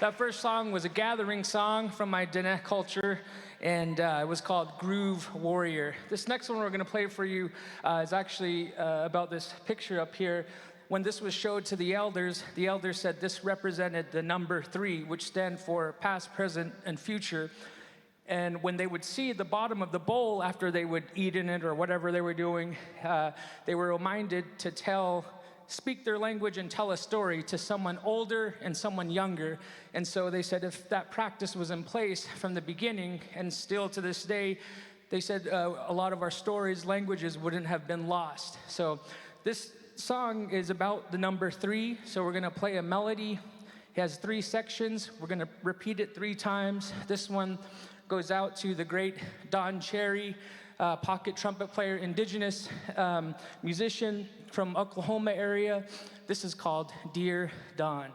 That first song was a gathering song from my Diné culture, and it was called Groove Warrior. This next one we're going to play for you is actually about this picture up here. When this was showed to the elders said this represented the number 3, which stand for past, present, and future. And when they would see the bottom of the bowl after they would eat in it or whatever they were doing, they were reminded to speak their language and tell a story to someone older and someone younger. And so they said if that practice was in place from the beginning and still to this day, they said a lot of our stories, languages wouldn't have been lost. So this song is about the number 3. So we're gonna play a melody. It has 3 sections. We're gonna repeat it 3 times. This one goes out to the great Don Cherry, pocket trumpet player, Indigenous musician from Oklahoma area. This is called Dear Don.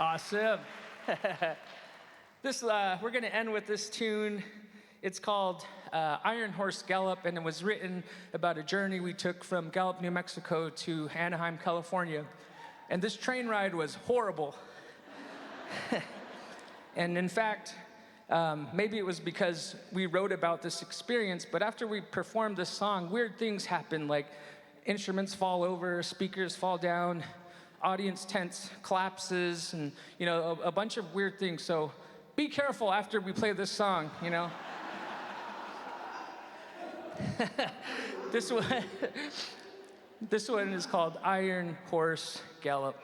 Awesome. We're going to end with this tune. It's called Iron Horse Gallop, and it was written about a journey we took from Gallup, New Mexico to Anaheim, California. And this train ride was horrible. And in fact, maybe it was because we wrote about this experience, but after we performed this song, weird things happen, like instruments fall over, speakers fall down, audience tents collapses, and a bunch of weird things. So be careful after we play this song, This one is called Iron Horse Gallop.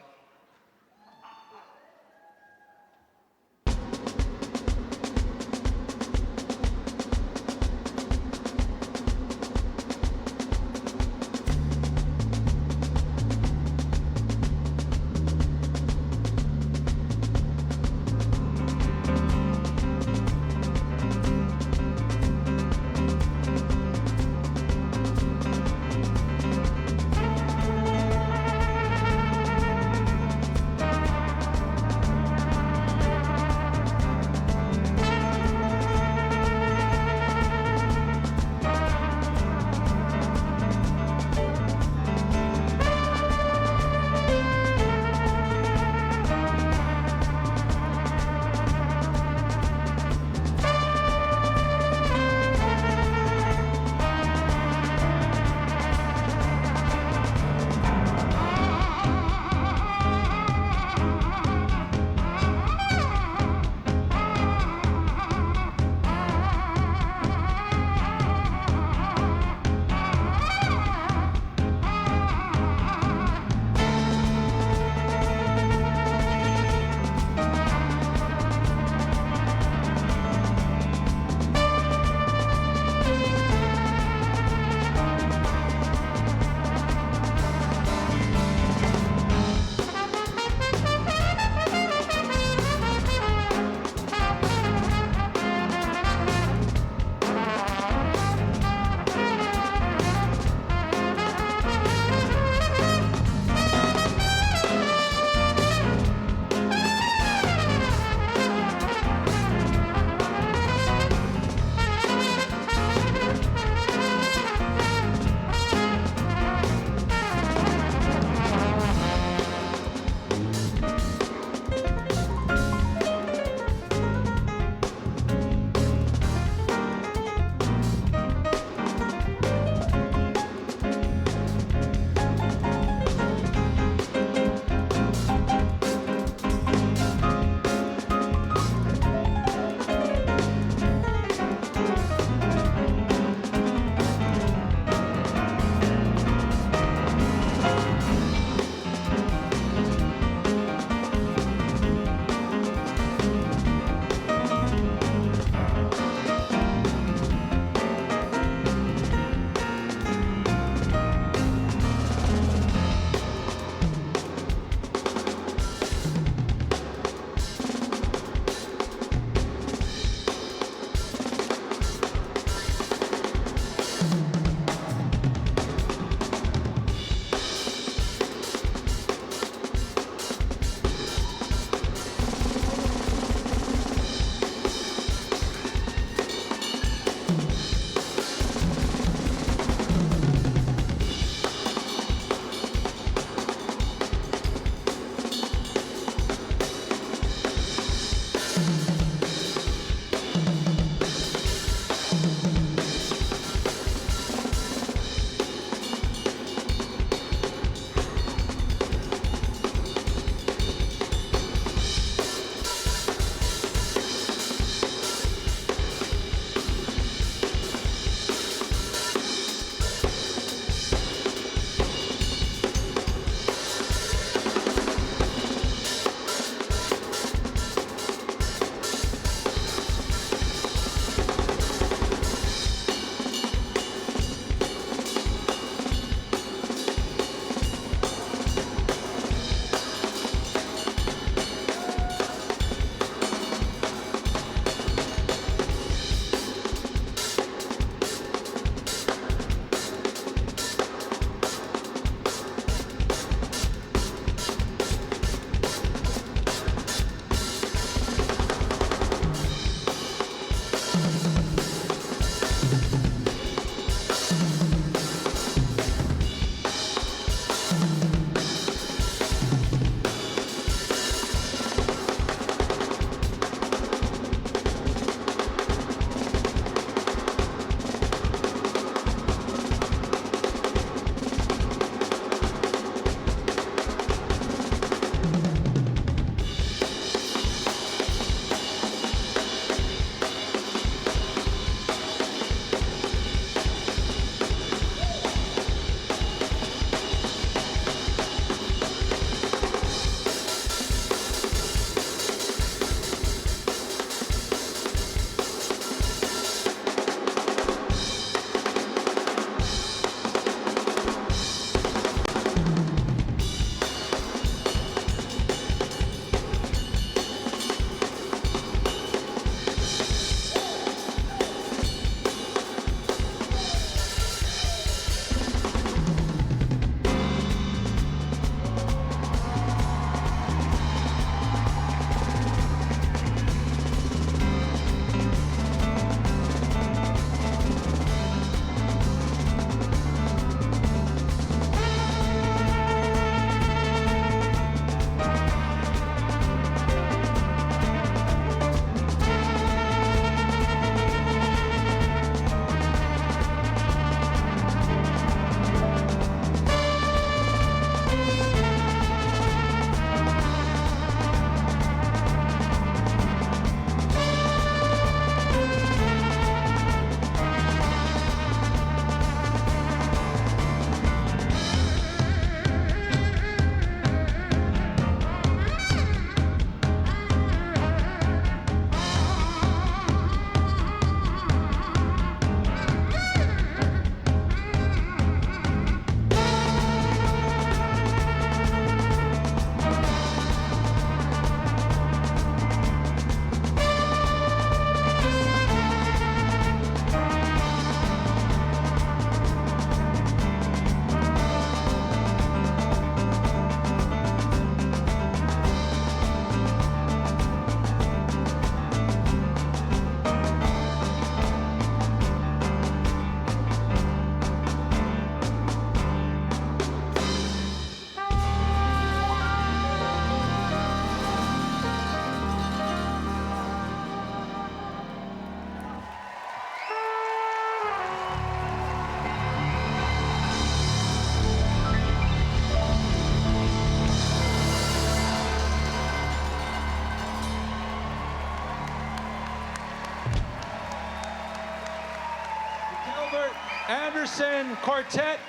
Delbert, Anderson, Quartet,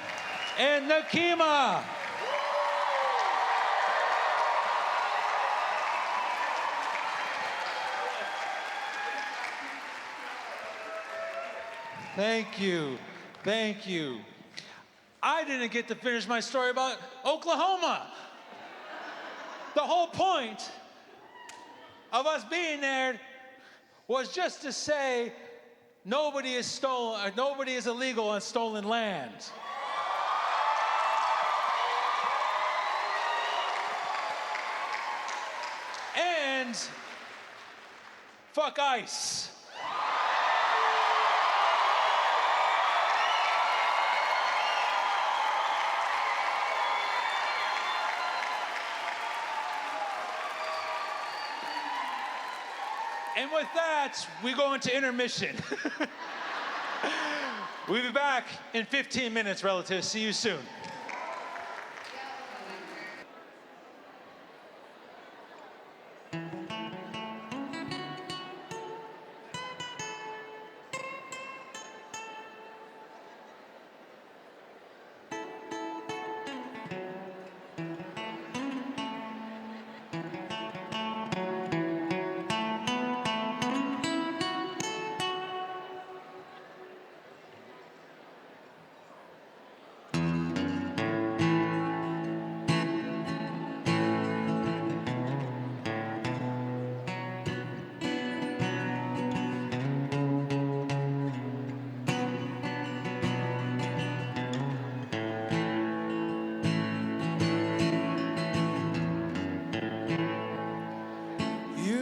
and Nakima. Thank you. Thank you. I didn't get to finish my story about Oklahoma. The whole point of us being there was just to say nobody is illegal on stolen land. And fuck ICE. And with that, we go into intermission. We'll be back in 15 minutes, relatives. See you soon.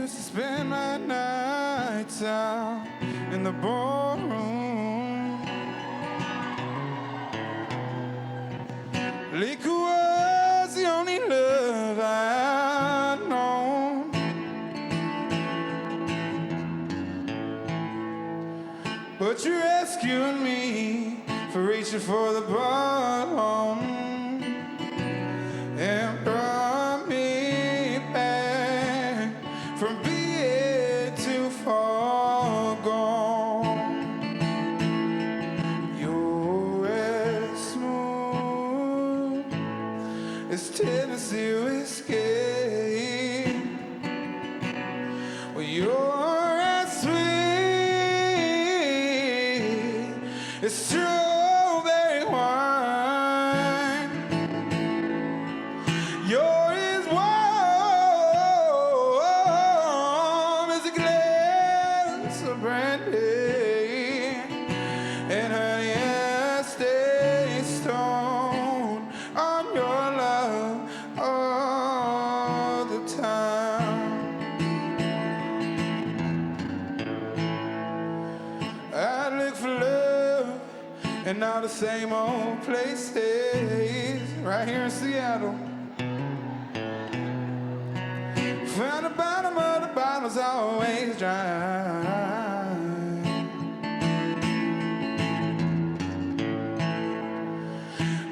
Spend my nights out in the ballroom. Liquor was the only love I'd known. But you're rescuing me for reaching for the bottom and brought me back from being too far gone. You're as smooth as Tennessee whiskey. Well, you're as sweet as strawberry wine. You're as warm as a glass of brandy, and honey, I stay stoned on your love all the time. I look for love in all the same old places, right here in Seattle. Found the bottom of the bottle's always dry.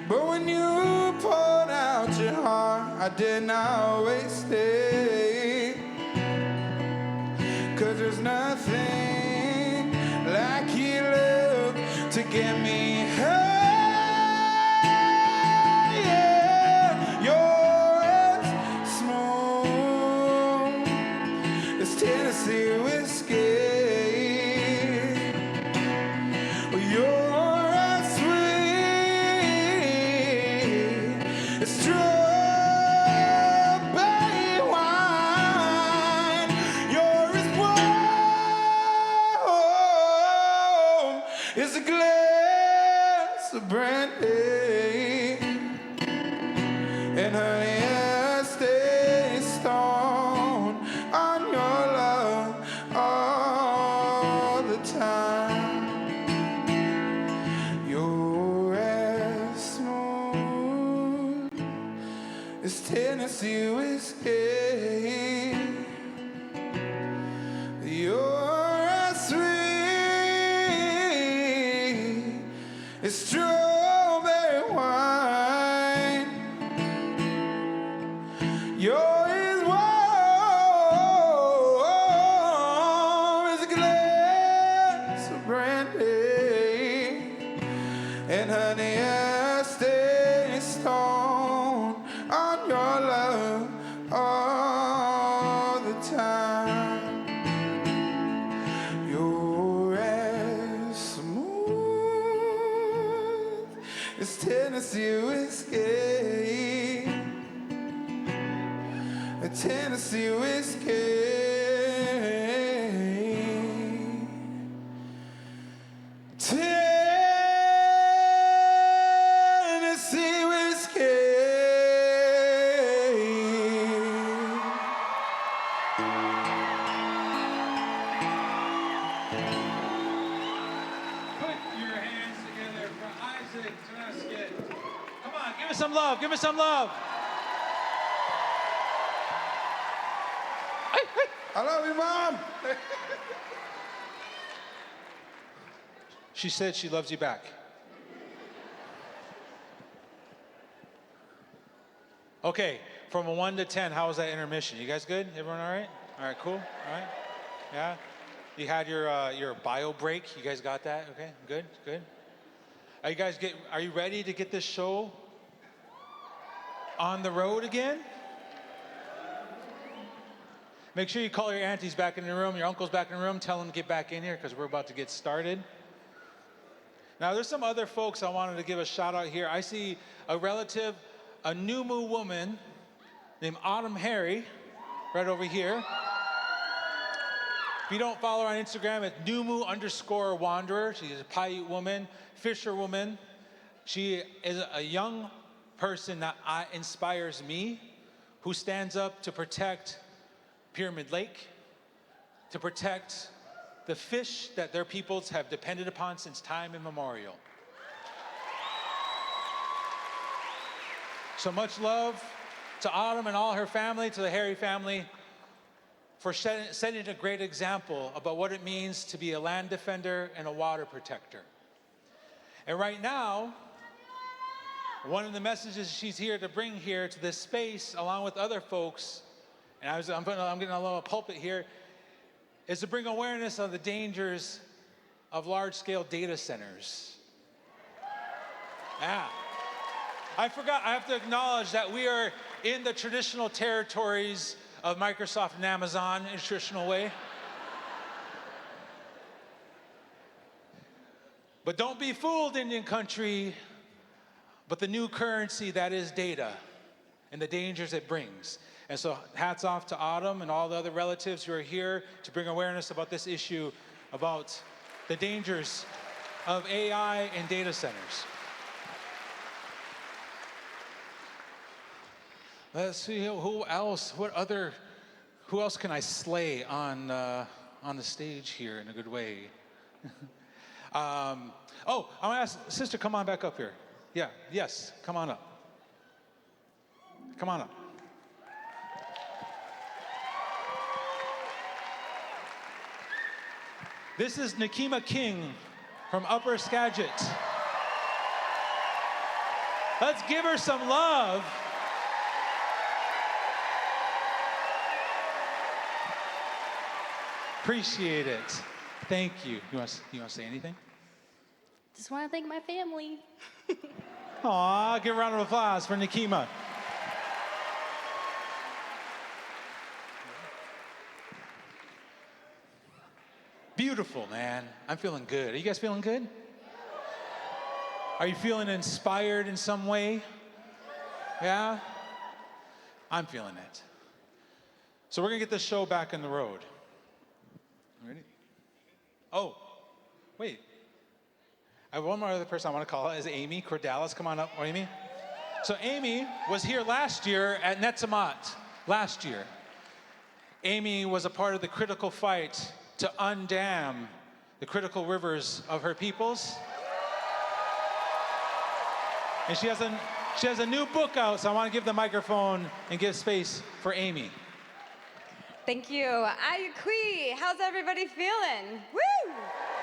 But when you poured out your heart, I didn't always stay. 'Cause there's nothing like your love to get me high. Yeah, you're as smooth as Tennessee whiskey. Well, you're as sweet as strawberry wine. You're as warm as a glass of brandy, and honey, I stay stoned on your love all the time. You're as smooth as Tennessee whiskey. You're as sweet as strawberry wine. You're as warm as a glass of brandy, And honey, I stay stoned on your love all the time. You're as smooth as Tennessee whiskey, a Tennessee whiskey. Tennessee whiskey. Put your hands together for Isaac Tonasket. Come on, give us some love. Give us some love. I love you, Mom. She said she loves you back. Okay, from a 1 to 10, how was that intermission? You guys good? Everyone all right? All right, cool. All right. Yeah. You had your bio break. You guys got that? Okay, good, good. Are you ready to get this show on the road again? Make sure you call your aunties back in the room, your uncles back in the room, tell them to get back in here because we're about to get started. Now, there's some other folks I wanted to give a shout out here. I see a relative, a Numu woman named Autumn Harry, right over here. If you don't follow her on Instagram, it's Numu_Wanderer. She's a Paiute woman, fisherwoman. She is a young person that inspires me, who stands up to protect Pyramid Lake, to protect the fish that their peoples have depended upon since time immemorial. So much love to Autumn and all her family, to the Harry family, for setting a great example about what it means to be a land defender and a water protector. And right now, one of the messages she's here to bring here to this space, along with other folks, and I'm getting a little pulpit here, is to bring awareness of the dangers of large-scale data centers. Yeah. I have to acknowledge that we are in the traditional territories of Microsoft and Amazon in a traditional way. But don't be fooled, Indian country, but the new currency that is data and the dangers it brings. And so hats off to Autumn and all the other relatives who are here to bring awareness about this issue, about the dangers of AI and data centers. Let's see, who else can I slay on the stage here in a good way? I want to ask, sister, come on back up here. Yeah, yes, come on up. Come on up. This is Nakima King from Upper Skagit. Let's give her some love. Appreciate it. Thank you. You want to say anything? Just want to thank my family. Aw, give a round of applause for Nakima. Beautiful, man. I'm feeling good. Are you guys feeling good? Are you feeling inspired in some way? Yeah? I'm feeling it. So we're going to get this show back on the road. Ready? Oh, wait. I have one more other person I want to call is Amy Cordalis. Come on up, Amy. So Amy was here last year at Netse Mot, last year. Amy was a part of the critical fight to undam the critical rivers of her peoples. And she has a new book out, so I want to give the microphone and give space for Amy. Thank you. Ayukui, how's everybody feeling? Woo!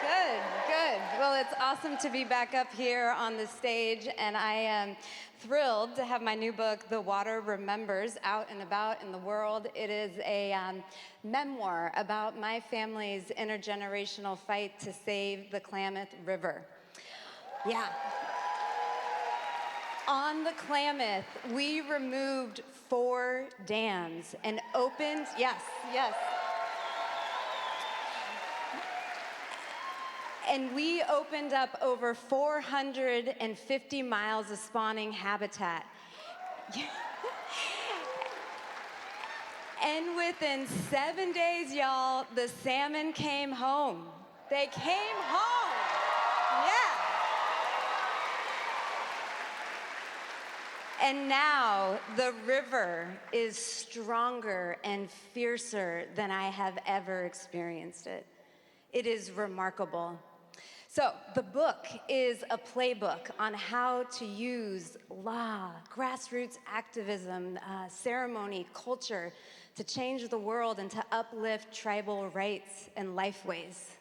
Good, good. Well, it's awesome to be back up here on the stage, and I am thrilled to have my new book, The Water Remembers, out and about in the world. It is a memoir about my family's intergenerational fight to save the Klamath River. Yeah. On the Klamath, we removed 4 dams and opened, yes. And we opened up over 450 miles of spawning habitat. And within 7 days, y'all, the salmon came home. They came home. Yeah. And now the river is stronger and fiercer than I have ever experienced it. It is remarkable. So the book is a playbook on how to use law, grassroots activism, ceremony, culture to change the world and to uplift tribal rights and lifeways.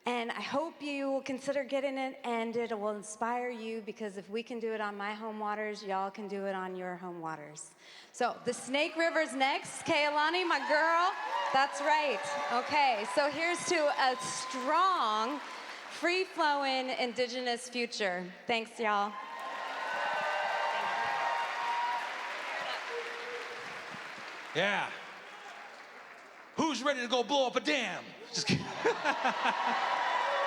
And I hope you will consider getting it, and it will inspire you, because if we can do it on my home waters, y'all can do it on your home waters. So the Snake River's next. Kailani, my girl. That's right. Okay, so here's to a strong, free-flowing Indigenous future. Thanks, y'all. Yeah. Who's ready to go blow up a dam? Just kidding.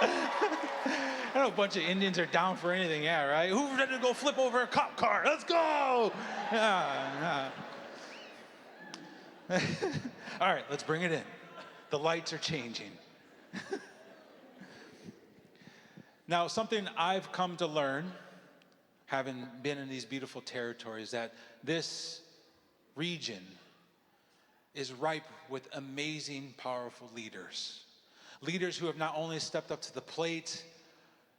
I know a bunch of Indians are down for anything, yeah, right? Who's ready to go flip over a cop car? Let's go! Yeah. All right, let's bring it in. The lights are changing. Now, something I've come to learn, having been in these beautiful territories, that this region is ripe with amazing, powerful leaders. Leaders who have not only stepped up to the plate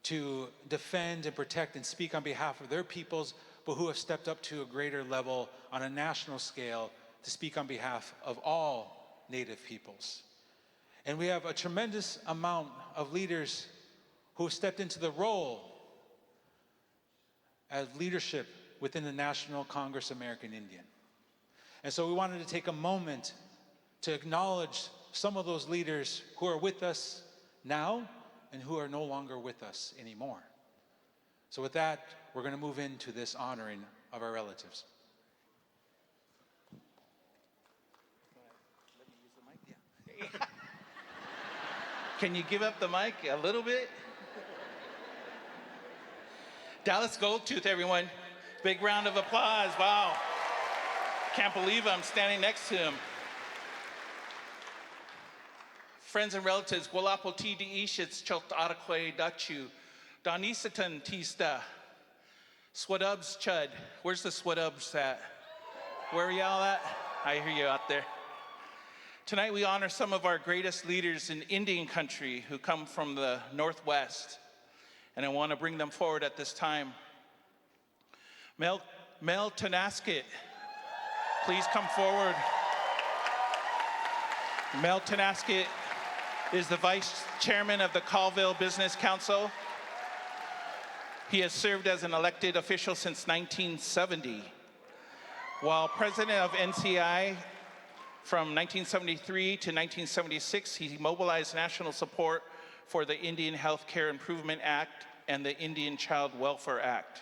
to defend and protect and speak on behalf of their peoples, but who have stepped up to a greater level on a national scale to speak on behalf of all Native peoples. And we have a tremendous amount of leaders who have stepped into the role as leadership within the National Congress American Indian. And so we wanted to take a moment to acknowledge some of those leaders who are with us now and who are no longer with us anymore. So with that, we're going to move into this honoring of our relatives. Can you give up the mic a little bit? Dallas Goldtooth, everyone. Big round of applause. Wow. Can't believe I'm standing next to him. Friends and relatives, Gualapo T D Ishits Chot Arakwe Dachu, Donisatan Tista, Swadubs Chud. Where's the Swadubs at? Where are y'all at? I hear you out there. Tonight we honor some of our greatest leaders in Indian country who come from the Northwest, and I want to bring them forward at this time. Mel Tonasket, please come forward. Mel Tonasket is the Vice Chairman of the Colville Business Council. He has served as an elected official since 1970. While President of NCAI from 1973 to 1976, he mobilized national support for the Indian Health Care Improvement Act and the Indian Child Welfare Act.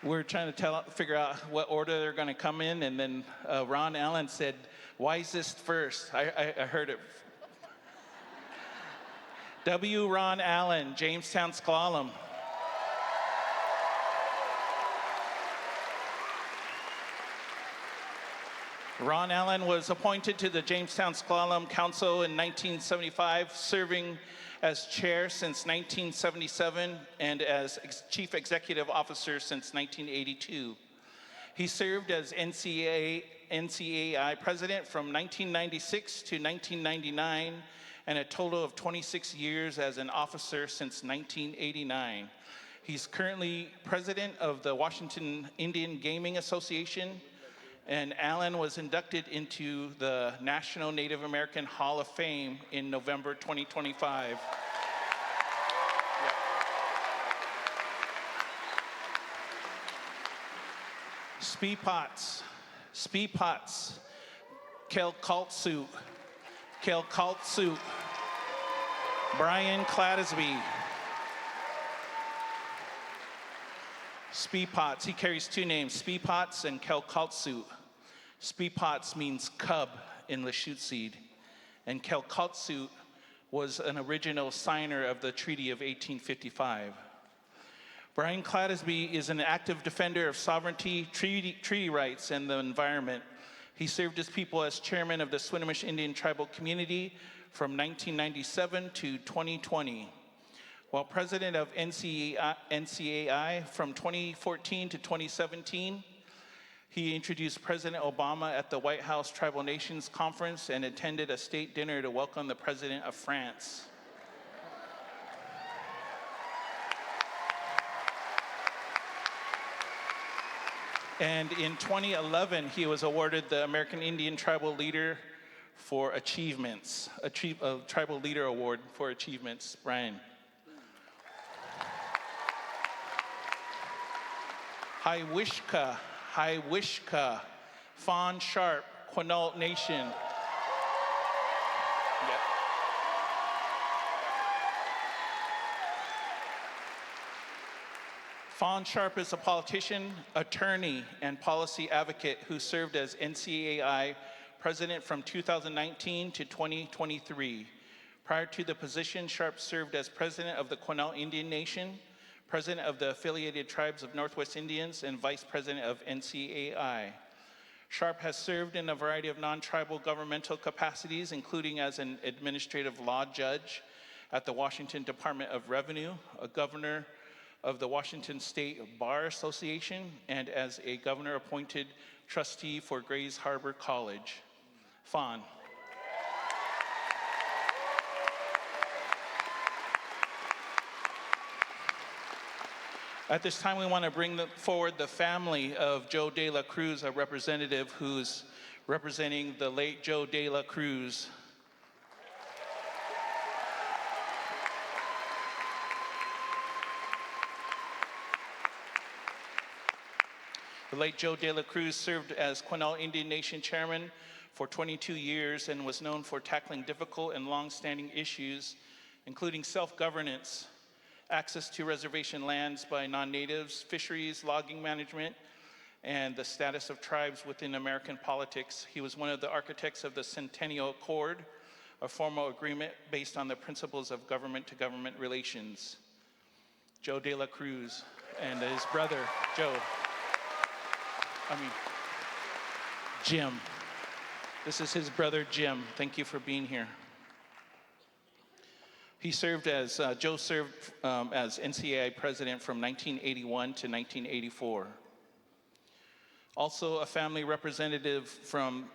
We're trying to figure out what order they're going to come in, and then Ron Allen said, wisest first. I heard it. W. Ron Allen, Jamestown S'Klallam. Ron Allen was appointed to the Jamestown S'Klallam Council in 1975, serving as chair since 1977 and as chief executive officer since 1982. He served as NCAI president from 1996 to 1999, and a total of 26 years as an officer since 1989. He's currently president of the Washington Indian Gaming Association, and Allen was inducted into the National Native American Hall of Fame in November 2025. Speepots, Kel Kaltsu, Kelkaltsu, Brian Clattisby. Speepots, he carries two names, Speepots and Kelkaltsu. Speepots means cub in Lushootseed, and Kelkaltsu was an original signer of the Treaty of 1855. Brian Clattisby is an active defender of sovereignty, treaty rights, and the environment. He served his people as chairman of the Swinomish Indian Tribal Community from 1997 to 2020. While president of NCAI from 2014 to 2017, he introduced President Obama at the White House Tribal Nations Conference and attended a state dinner to welcome the President of France. And in 2011, he was awarded the American Indian Tribal Leader for Achievements, a Tribal Leader Award for Achievements. Brian. Hiwishka, Fawn Sharp, Quinault Nation. Yep. Fawn Sharp is a politician, attorney, and policy advocate who served as NCAI president from 2019 to 2023. Prior to the position, Sharp served as president of the Quinault Indian Nation, president of the Affiliated Tribes of Northwest Indians, and vice president of NCAI. Sharp has served in a variety of non-tribal governmental capacities, including as an administrative law judge at the Washington Department of Revenue, a governor of the Washington State Bar Association, and as a governor-appointed trustee for Grays Harbor College. Fawn. At this time, we want to bring forward the family of Joe De La Cruz, a representative who's representing the late Joe De La Cruz. The late Joe De La Cruz served as Quinault Indian Nation chairman for 22 years and was known for tackling difficult and long-standing issues, including self-governance, access to reservation lands by non-natives, fisheries, logging management, and the status of tribes within American politics. He was one of the architects of the Centennial Accord, a formal agreement based on the principles of government-to-government relations. Joe De La Cruz and his brother, Jim. This is his brother, Jim. Thank you for being here. He served as, Joe served as NCAI president from 1981 to 1984. Also a family representative from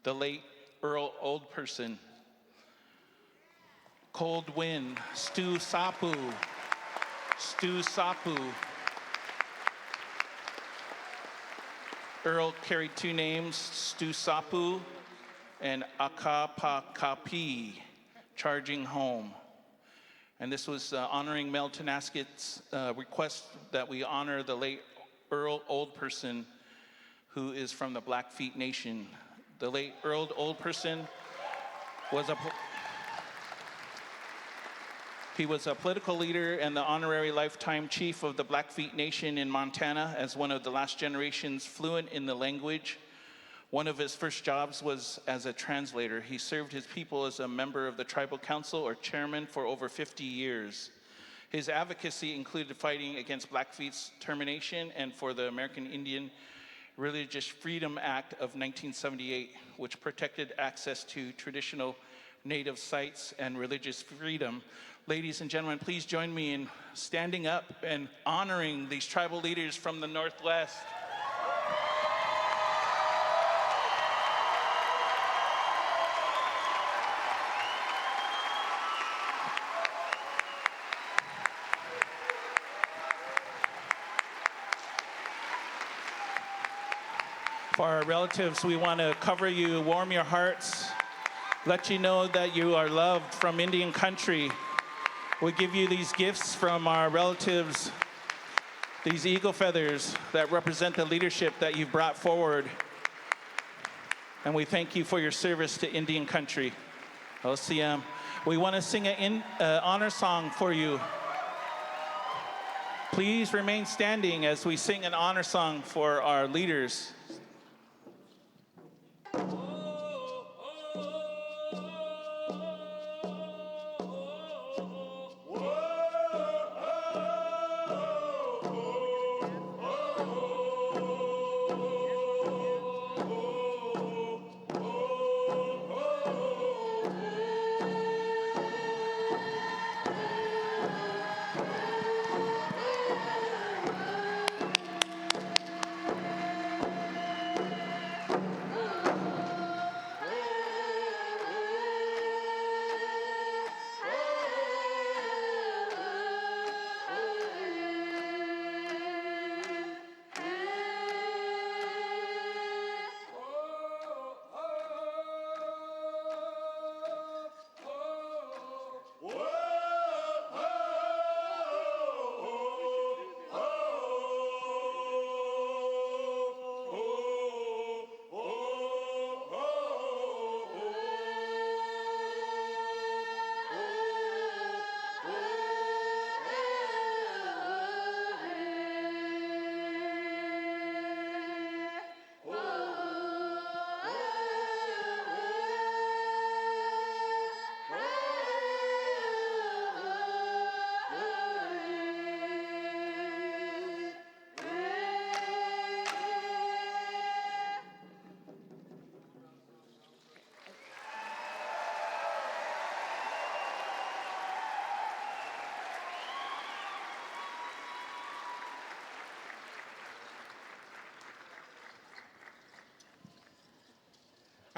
the late Earl Oldperson. Cold Wind, Stu Sapu. Earl carried two names, Stu Sapu and Akapakapi, charging home. And this was honoring Mel Tonasket's request that we honor the late Earl Oldperson, who is from the Blackfeet Nation. The late Earl Oldperson was he was a political leader and the honorary lifetime chief of the Blackfeet Nation in Montana as one of the last generations fluent in the language. One of his first jobs was as a translator. He served his people as a member of the tribal council or chairman for over 50 years. His advocacy included fighting against Blackfeet's termination and for the American Indian Religious Freedom Act of 1978, which protected access to traditional native sites and religious freedom. Ladies and gentlemen, please join me in standing up and honoring these tribal leaders from the Northwest. For our relatives, we want to cover you, warm your hearts, let you know that you are loved from Indian country. We give you these gifts from our relatives, these eagle feathers that represent the leadership that you've brought forward. and we thank you for your service to Indian country. OCM. We want to sing an honor song for you. Please remain standing as we sing an honor song for our leaders.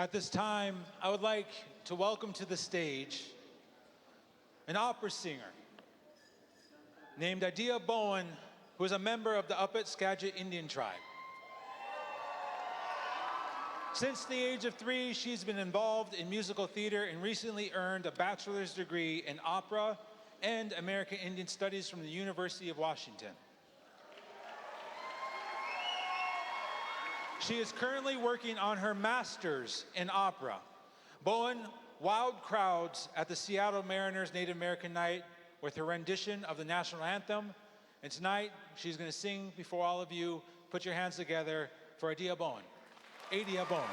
At this time, I would like to welcome to the stage an opera singer named Idea Bowen, who is a member of the Upper Skagit Indian tribe. Since the age of 3, she's been involved in musical theater and recently earned a bachelor's degree in opera and American Indian Studies from the University of Washington. She is currently working on her master's in opera. Bowen wowed crowds at the Seattle Mariners Native American Night with her rendition of the national anthem. And tonight, she's going to sing before all of you. Put your hands together for Idea Bowen. Idea Bowen.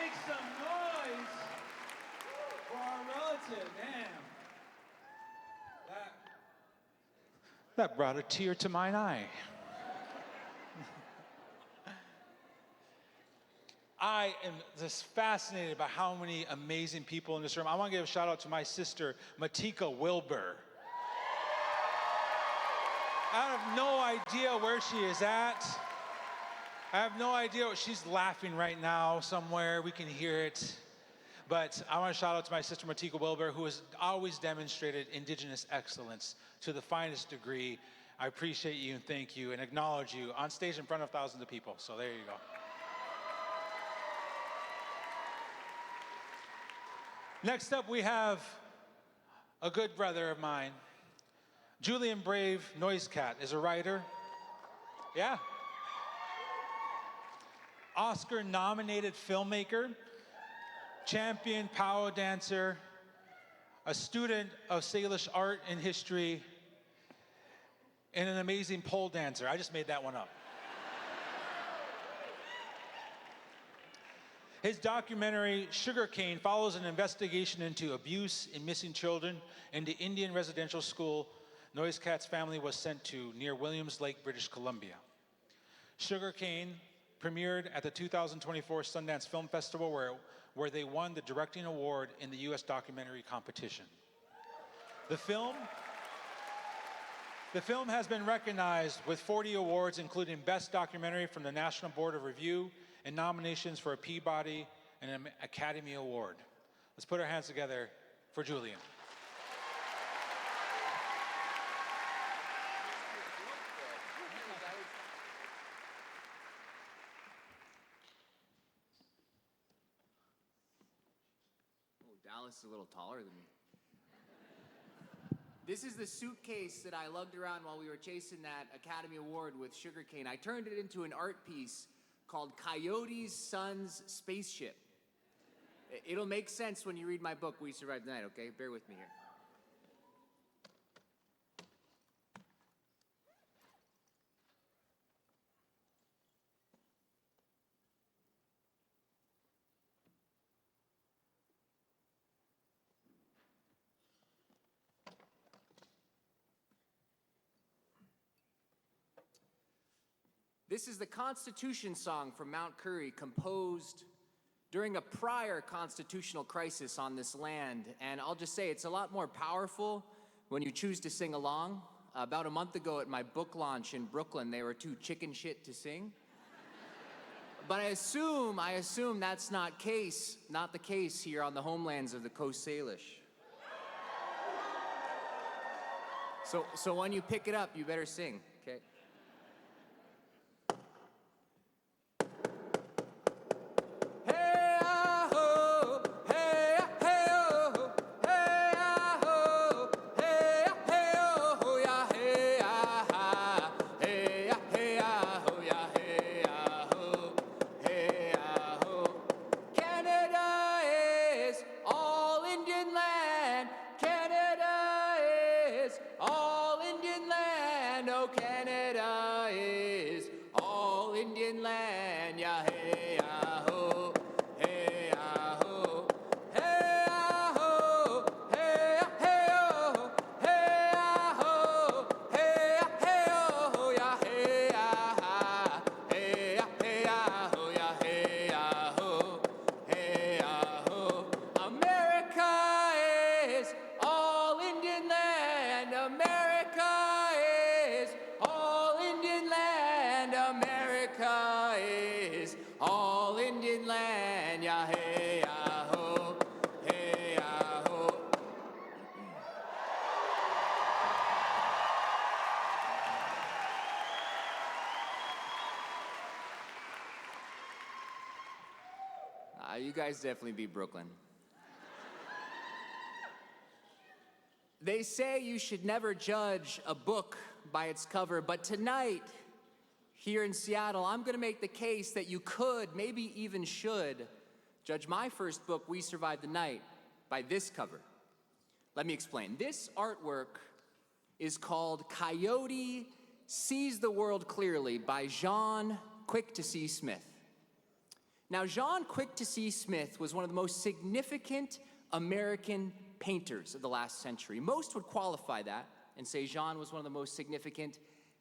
Make some noise for our relative. Damn. That brought a tear to mine eye. I am just fascinated by how many amazing people in this room. I want to give a shout out to my sister, Matika Wilbur. I have no idea where she is at. I have no idea. She's laughing right now somewhere. We can hear it. But I want to shout out to my sister, Matika Wilbur, who has always demonstrated Indigenous excellence to the finest degree. I appreciate you and thank you and acknowledge you on stage in front of thousands of people. So there you go. Next up, we have a good brother of mine. Julian Brave NoiseCat is a writer. Yeah. Oscar-nominated filmmaker, champion power dancer, a student of Salish art and history, and an amazing pole dancer. I just made that one up. His documentary, Sugarcane, follows an investigation into abuse in missing children in the Indian residential school NoiseCat's family was sent to near Williams Lake, British Columbia. Sugarcane premiered at the 2024 Sundance Film Festival where they won the directing award in the U.S. documentary competition. The film has been recognized with 40 awards, including Best Documentary from the National Board of Review and nominations for a Peabody and an Academy Award. Let's put our hands together for Julian. Dallas is a little taller than me. This is the suitcase that I lugged around while we were chasing that Academy Award with Sugarcane. I turned it into an art piece called Coyote's Son's Spaceship. It'll make sense when you read my book, We Survived the Night, okay? Bear with me here. This is the Constitution song from Mount Currie, composed during a prior constitutional crisis on this land. And I'll just say, it's a lot more powerful when you choose to sing along. About a month ago at my book launch in Brooklyn, they were too chicken shit to sing. But I assume that's not the case here on the homelands of the Coast Salish. So when you pick it up, you better sing, okay? You guys definitely beat Brooklyn. They say you should never judge a book by its cover, but tonight, here in Seattle, I'm gonna make the case that you could, maybe even should, judge my first book, We Survived the Night, by this cover. Let me explain. This artwork is called Coyote Sees the World Clearly by Jean Quick-to-See Smith. Now, Jean Quick-to-See Smith was one of the most significant American painters of the last century. Most would qualify that and say Jean was one of the most significant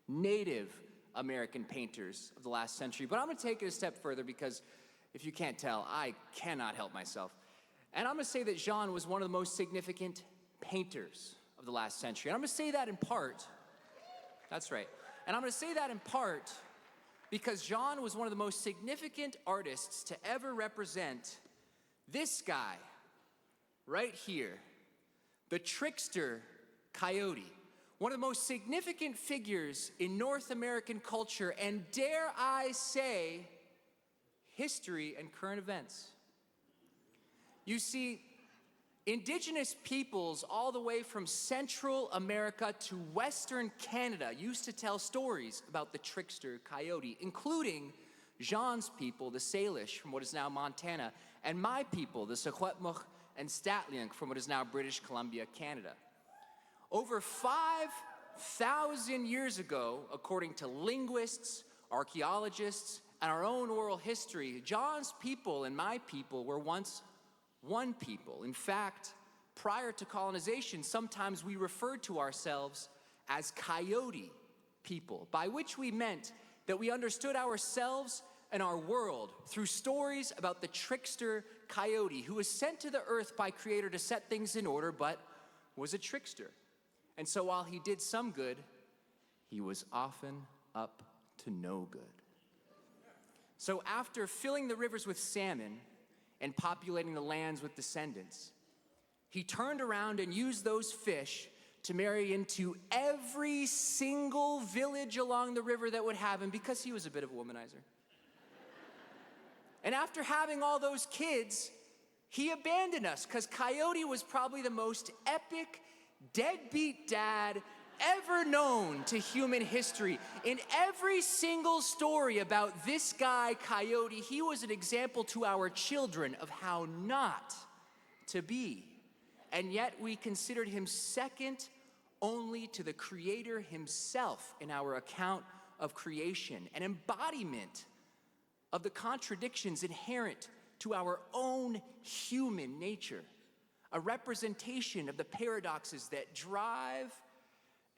Native American painters of the last century. But I'm going to take it a step further because, if you can't tell, I cannot help myself. And I'm going to say that Jean was one of the most significant painters of the last century. And I'm going to say that in part, that's right, and I'm going to say that in part because Jean was one of the most significant artists to ever represent this guy right here, the trickster coyote, one of the most significant figures in North American culture and, dare I say, history and current events. You see, Indigenous peoples all the way from Central America to Western Canada used to tell stories about the trickster coyote, including Jean's people, the Salish, from what is now Montana, and my people, the Secwepemc and Statliunk, from what is now British Columbia, Canada. Over 5,000 years ago, according to linguists, archaeologists, and our own oral history, John's people and my people were once one people. In fact, prior to colonization, sometimes we referred to ourselves as coyote people, by which we meant that we understood ourselves and our world through stories about the trickster coyote who was sent to the earth by Creator to set things in order, but was a trickster. And so while he did some good, he was often up to no good. So after filling the rivers with salmon and populating the lands with descendants, he turned around and used those fish to marry into every single village along the river that would have him, because he was a bit of a womanizer. And after having all those kids, he abandoned us, because Coyote was probably the most epic deadbeat dad ever known to human history. In every single story about this guy, Coyote, he was an example to our children of how not to be. And yet we considered him second only to the Creator himself in our account of creation, an embodiment of the contradictions inherent to our own human nature, a representation of the paradoxes that drive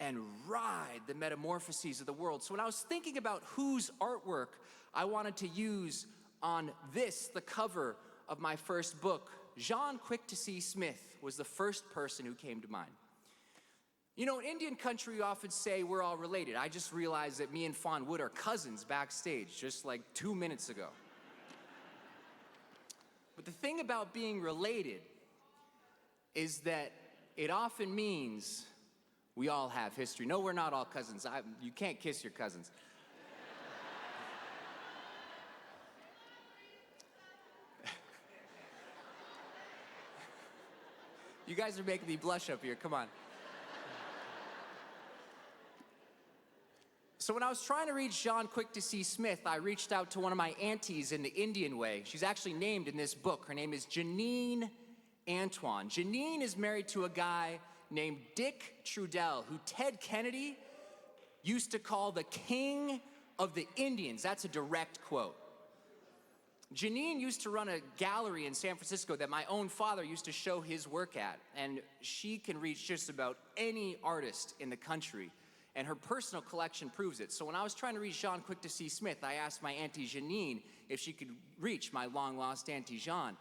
and ride the metamorphoses of the world. So when I was thinking about whose artwork I wanted to use on this, the cover of my first book, Jean Quick-to-See Smith was the first person who came to mind. You know, in Indian country, we often say we're all related. I just realized that me and Fawn Wood are cousins backstage just like 2 minutes ago. But the thing about being related is that it often means we all have history. No, we're not all cousins. You can't kiss your cousins. You guys are making me blush up here, come on. So when I was trying to reach Jean Quick-to-See Smith, I reached out to one of my aunties in the Indian way. She's actually named in this book. Her name is Janine Antoine. Janine is married to a guy named Dick Trudell, who Ted Kennedy used to call the king of the Indians. That's a direct quote. Janine used to run a gallery in San Francisco that my own father used to show his work at, and she can reach just about any artist in the country, and her personal collection proves it. So when I was trying to reach Jean Quick-to-See Smith, I asked my Auntie Janine if she could reach my long-lost Auntie Jean.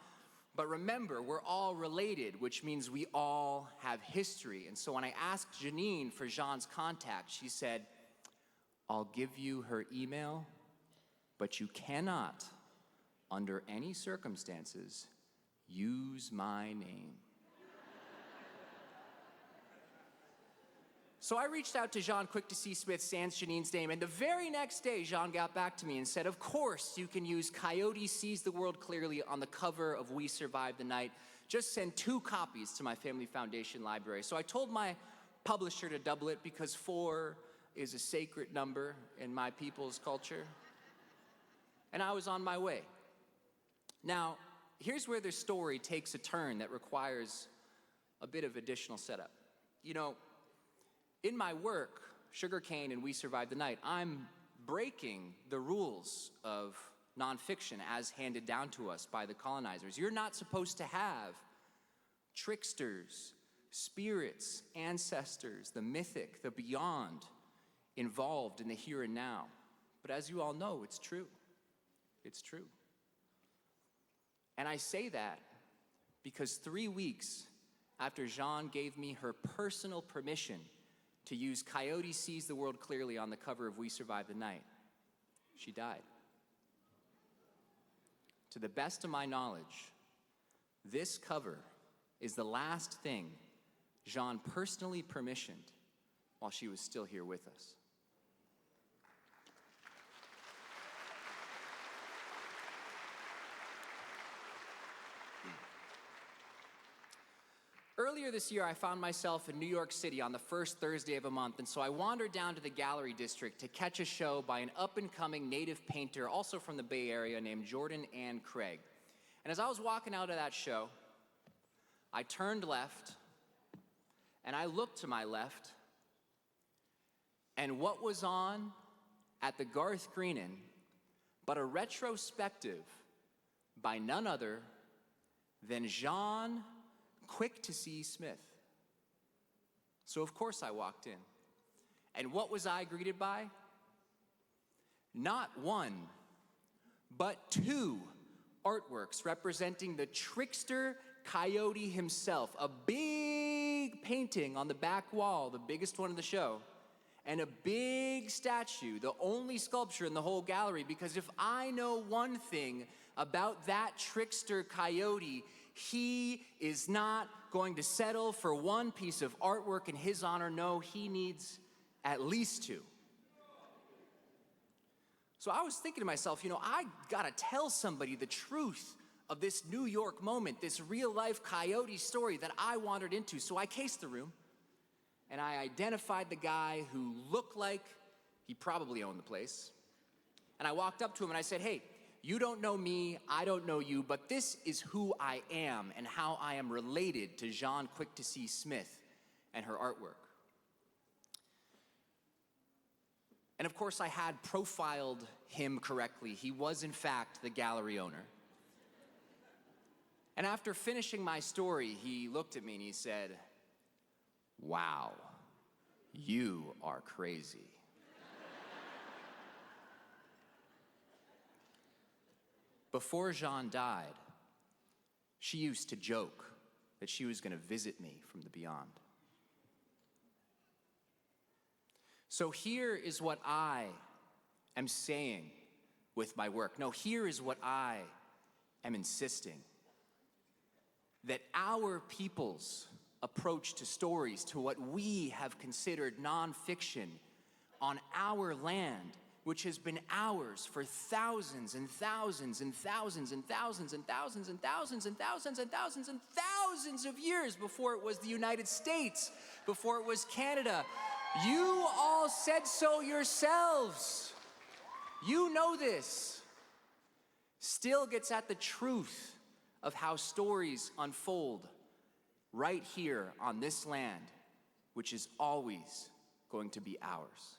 But remember, we're all related, which means we all have history. And so when I asked Janine for Jean's contact, she said, "I'll give you her email, but you cannot, under any circumstances, use my name." So I reached out to Jean Quick-to-See Smith, sans Janine's name, and the very next day, Jean got back to me and said, "Of course, you can use Coyote Sees the World Clearly on the cover of We Survived the Night. Just send 2 copies to my Family Foundation library." So I told my publisher to double it, because 4 is a sacred number in my people's culture. And I was on my way. Now, here's where the story takes a turn that requires a bit of additional setup. You know, in my work, Sugarcane and We Survived the Night, I'm breaking the rules of nonfiction as handed down to us by the colonizers. You're not supposed to have tricksters, spirits, ancestors, the mythic, the beyond involved in the here and now. But as you all know, it's true. It's true. And I say that because 3 weeks after Jean gave me her personal permission to use Coyote Sees the World Clearly on the cover of We Survived the Night, she died. To the best of my knowledge, this cover is the last thing Jean personally permissioned while she was still here with us. Earlier this year, I found myself in New York City on the first Thursday of a month, and so I wandered down to the Gallery District to catch a show by an up-and-coming native painter, also from the Bay Area, named Jordan Ann Craig. And as I was walking out of that show, I turned left, and I looked to my left, and what was on at the Garth Greenan but a retrospective by none other than Jean Quick to See Smith. So of course I walked in. And what was I greeted by? Not one, but 2 artworks representing the trickster coyote himself. A big painting on the back wall, the biggest one in the show, and a big statue, the only sculpture in the whole gallery, because if I know one thing about that trickster coyote, he is not going to settle for one piece of artwork in his honor. No, he needs at least 2. So I was thinking to myself, I gotta tell somebody the truth of this New York moment, this real-life coyote story that I wandered into. So I cased the room, and I identified the guy who looked like he probably owned the place. And I walked up to him and I said, hey, you don't know me, I don't know you, but this is who I am and how I am related to Jean Quick to See Smith and her artwork. And of course, I had profiled him correctly. He was, in fact, the gallery owner. And after finishing my story, he looked at me and he said, wow, you are crazy. Before Jean died, she used to joke that she was going to visit me from the beyond. So here is what I am saying with my work. No, here is what I am insisting. That our people's approach to stories, to what we have considered nonfiction on our land, which has been ours for thousands and thousands and thousands and thousands and thousands and thousands and thousands and thousands and thousands of years before it was the United States, before it was Canada. You all said so yourselves. You know this. Still gets at the truth of how stories unfold right here on this land, which is always going to be ours.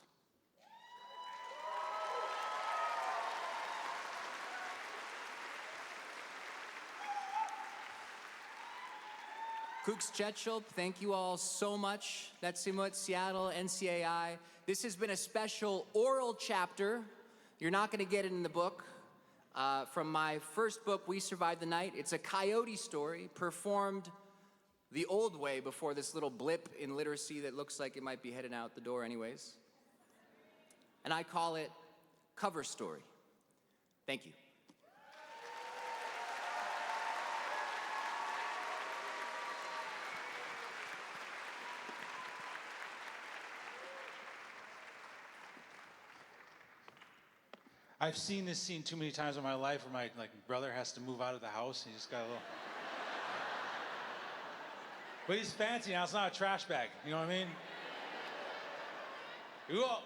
Tq'secen, thank you all so much. Netse Mot, Seattle, NCAI. This has been a special oral chapter. You're not going to get it in the book. From my first book, We Survived the Night. It's a coyote story performed the old way before this little blip in literacy that looks like it might be headed out the door anyways. And I call it Cover Story. Thank you. I've seen this scene too many times in my life where my brother has to move out of the house and he just got a little... But he's fancy now, it's not a trash bag, you know what I mean?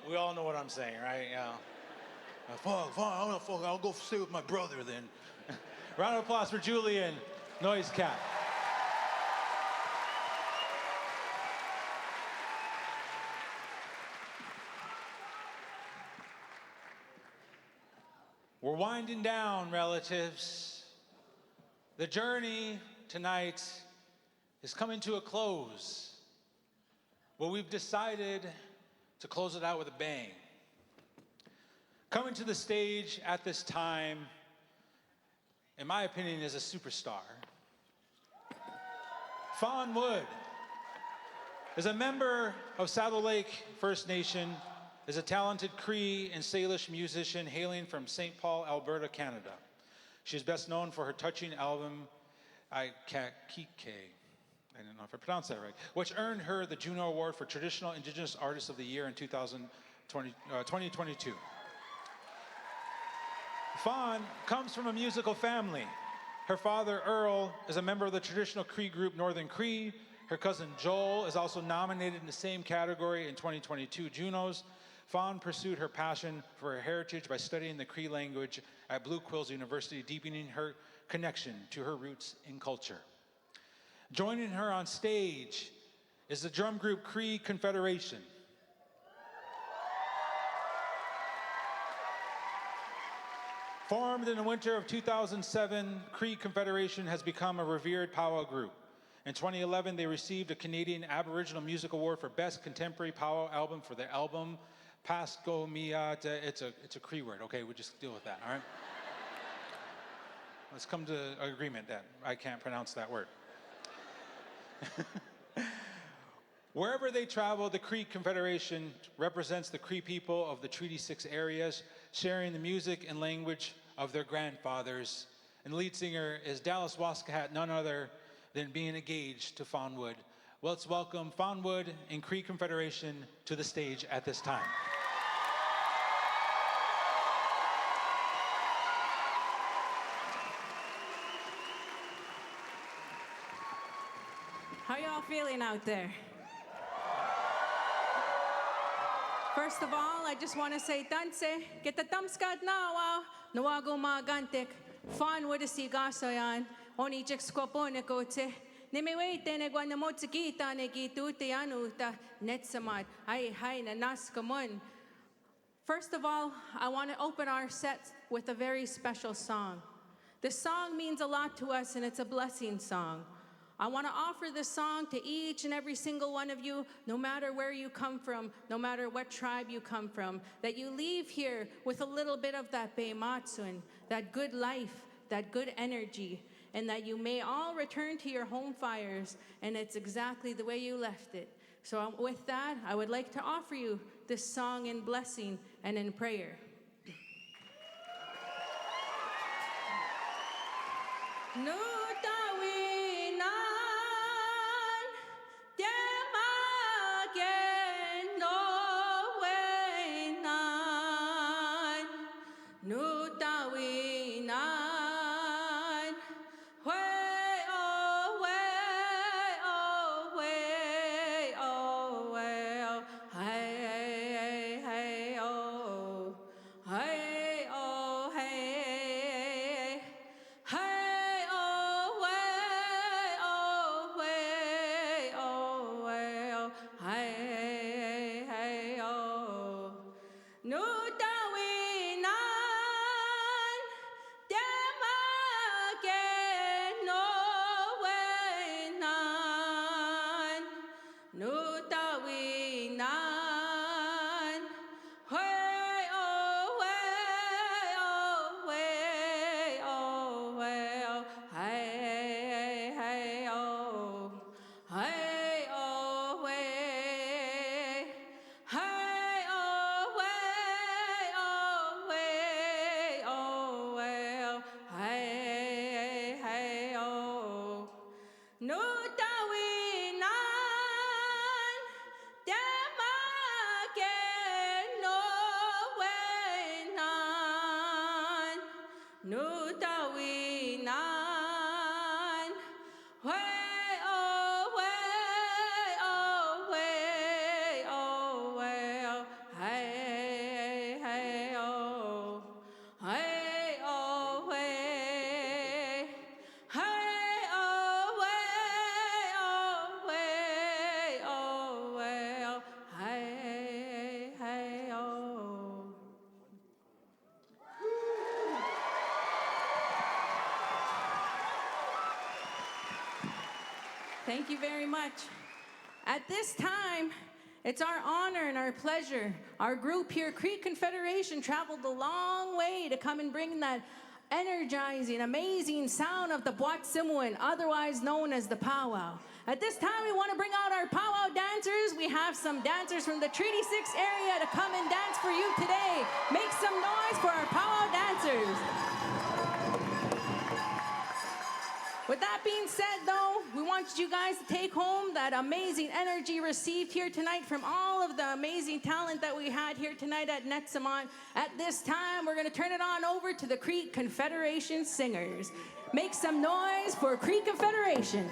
We all know what I'm saying, right? Yeah. Fine, I'll go stay with my brother then. Round of applause for Julian NoiseCat. We're winding down, relatives. The journey tonight is coming to a close, but we've decided to close it out with a bang. Coming to the stage at this time, in my opinion, is a superstar. Fawn Wood is a member of Saddle Lake First Nation, is a talented Cree and Salish musician hailing from St. Paul, Alberta, Canada. She is best known for her touching album, I don't know if I pronounced that right, which earned her the Juno Award for Traditional Indigenous Artist of the Year in 2022. Fawn comes from a musical family. Her father, Earl, is a member of the traditional Cree group Northern Cree. Her cousin, Joel, is also nominated in the same category in 2022 Junos. Fawn pursued her passion for her heritage by studying the Cree language at Blue Quills University, deepening her connection to her roots and culture. Joining her on stage is the drum group Cree Confederation. Formed in the winter of 2007, Cree Confederation has become a revered powwow group. In 2011, they received a Canadian Aboriginal Music Award for Best Contemporary Powwow Album for their album, Pasco Miata. It's a Cree word, okay? We'll just deal with that, all right? Let's come to an agreement that I can't pronounce that word. Wherever they travel, the Cree Confederation represents the Cree people of the Treaty 6 areas, sharing the music and language of their grandfathers. And the lead singer is Dallas Goldtooth, none other than being engaged to Fawn Wood. Let's welcome Fawn Wood and Cree Confederation to the stage at this time. How y'all feeling out there? First of all, I just want to say tanse, kita Tonasket nawa, nawago magantik, Fawn Wood si gasoyan, oni Secwepemc Nation, nimiwete ne guanamotsikita ne gituti anuta, Netse Mot, hai na naskamun. First of all, I want to open our set with a very special song. This song means a lot to us, and it's a blessing song. I want to offer this song to each and every single one of you, no matter where you come from, no matter what tribe you come from, that you leave here with a little bit of that Beimatsun, that good life, that good energy, and that you may all return to your home fires, and it's exactly the way you left it. So with that, I would like to offer you this song in blessing and in prayer. Thank you very much. At this time, it's our honor and our pleasure. Our group here, Cree Confederation, traveled a long way to come and bring that energizing, amazing sound of the Boîte Simoine, otherwise known as the powwow. At this time, we want to bring out our powwow dancers. We have some dancers from the Treaty 6 area to come and dance for you today. Make some noise for our powwow dancers. With that being said, though, we want you guys to take home that amazing energy received here tonight from all of the amazing talent that we had here tonight at Netse Mot. At this time, we're going to turn it on over to the Cree Confederation singers. Make some noise for Cree Confederation.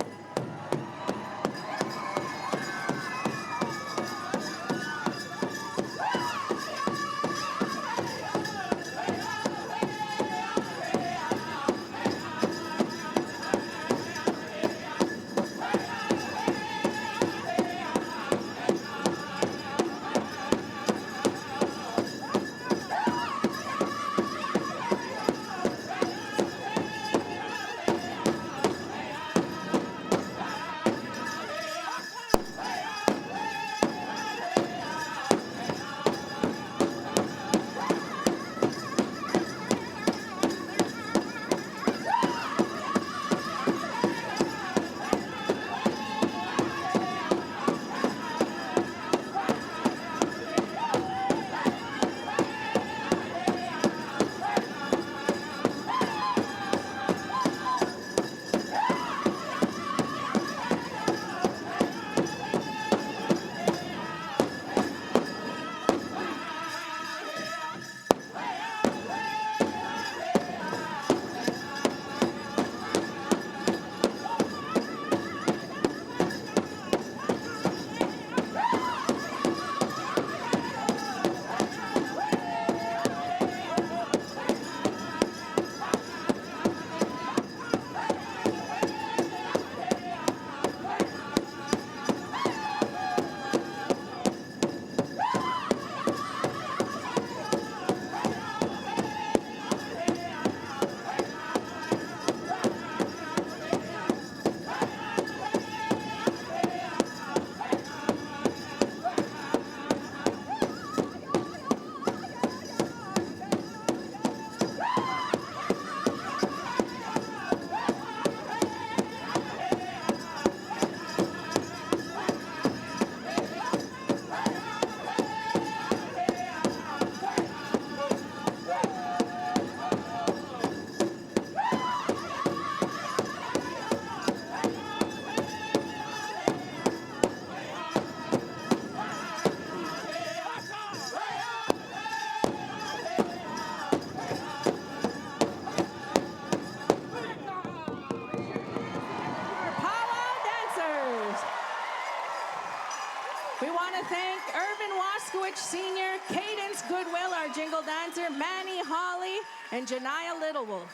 Senior, Cadence Goodwill, our jingle dancer, Manny Hawley, and Janiyah Littlewolf.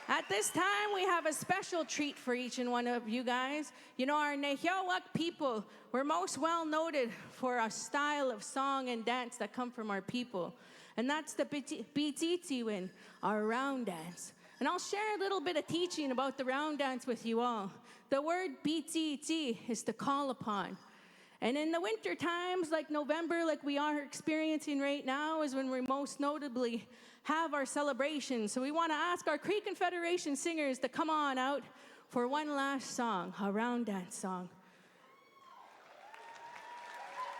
At this time, we have a special treat for each and one of you guys. You know, our Nehiyawak people, we're most well noted for a style of song and dance that come from our people. And that's the Bititiwin, our round dance. And I'll share a little bit of teaching about the round dance with you all. The word Bititi is to call upon. And in the winter times, like November, like we are experiencing right now, is when we most notably have our celebrations. So we want to ask our Cree Confederation singers to come on out for one last song, a round dance song.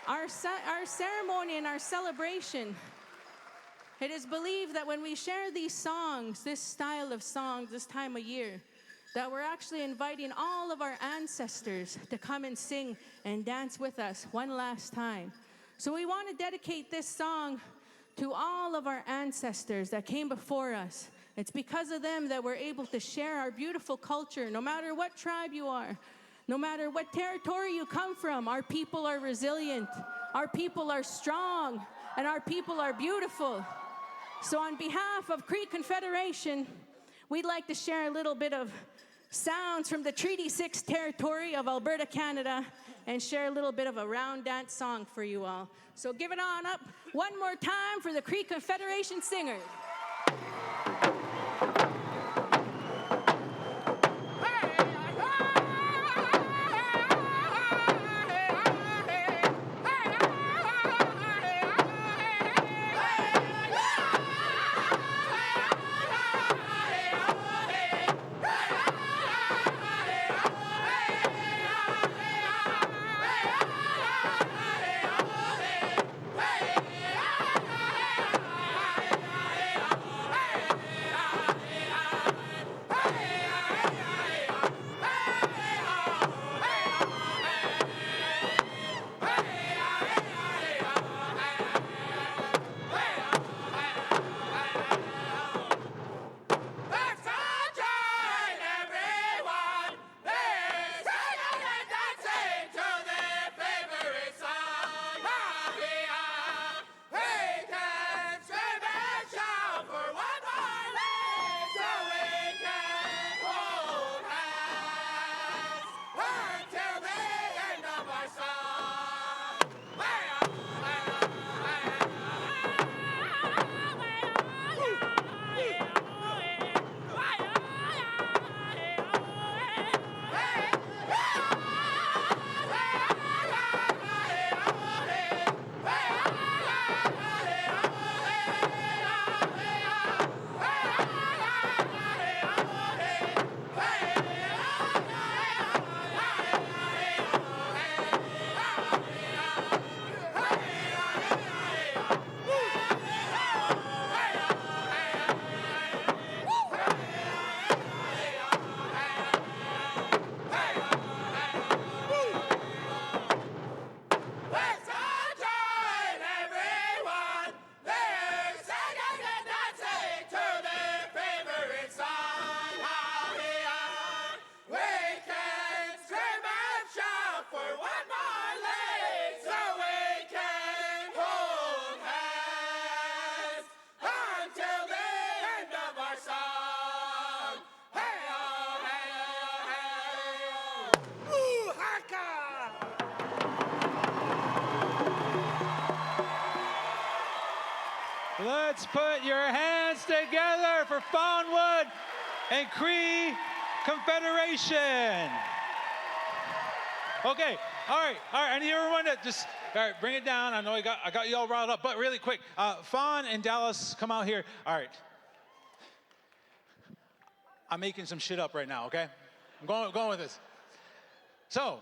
Our ceremony and our celebration, it is believed that when we share these songs, this style of songs, this time of year, that we're actually inviting all of our ancestors to come and sing and dance with us one last time. So we want to dedicate this song to all of our ancestors that came before us. It's because of them that we're able to share our beautiful culture, no matter what tribe you are, no matter what territory you come from. Our people are resilient, our people are strong, and our people are beautiful. So on behalf of Cree Confederation, we'd like to share a little bit of sounds from the Treaty 6 territory of Alberta, Canada, and share a little bit of a round dance song for you all. So give it on up one more time for the Cree Confederation singers. Hey, Let's put your hands together for Fawnwood and Cree Confederation. Okay, all right. I need everyone to just, all right, bring it down. I know I got you all riled up, but really quick. Fawn and Dallas, come out here. All right. I'm making some shit up right now, okay? I'm going with this. So,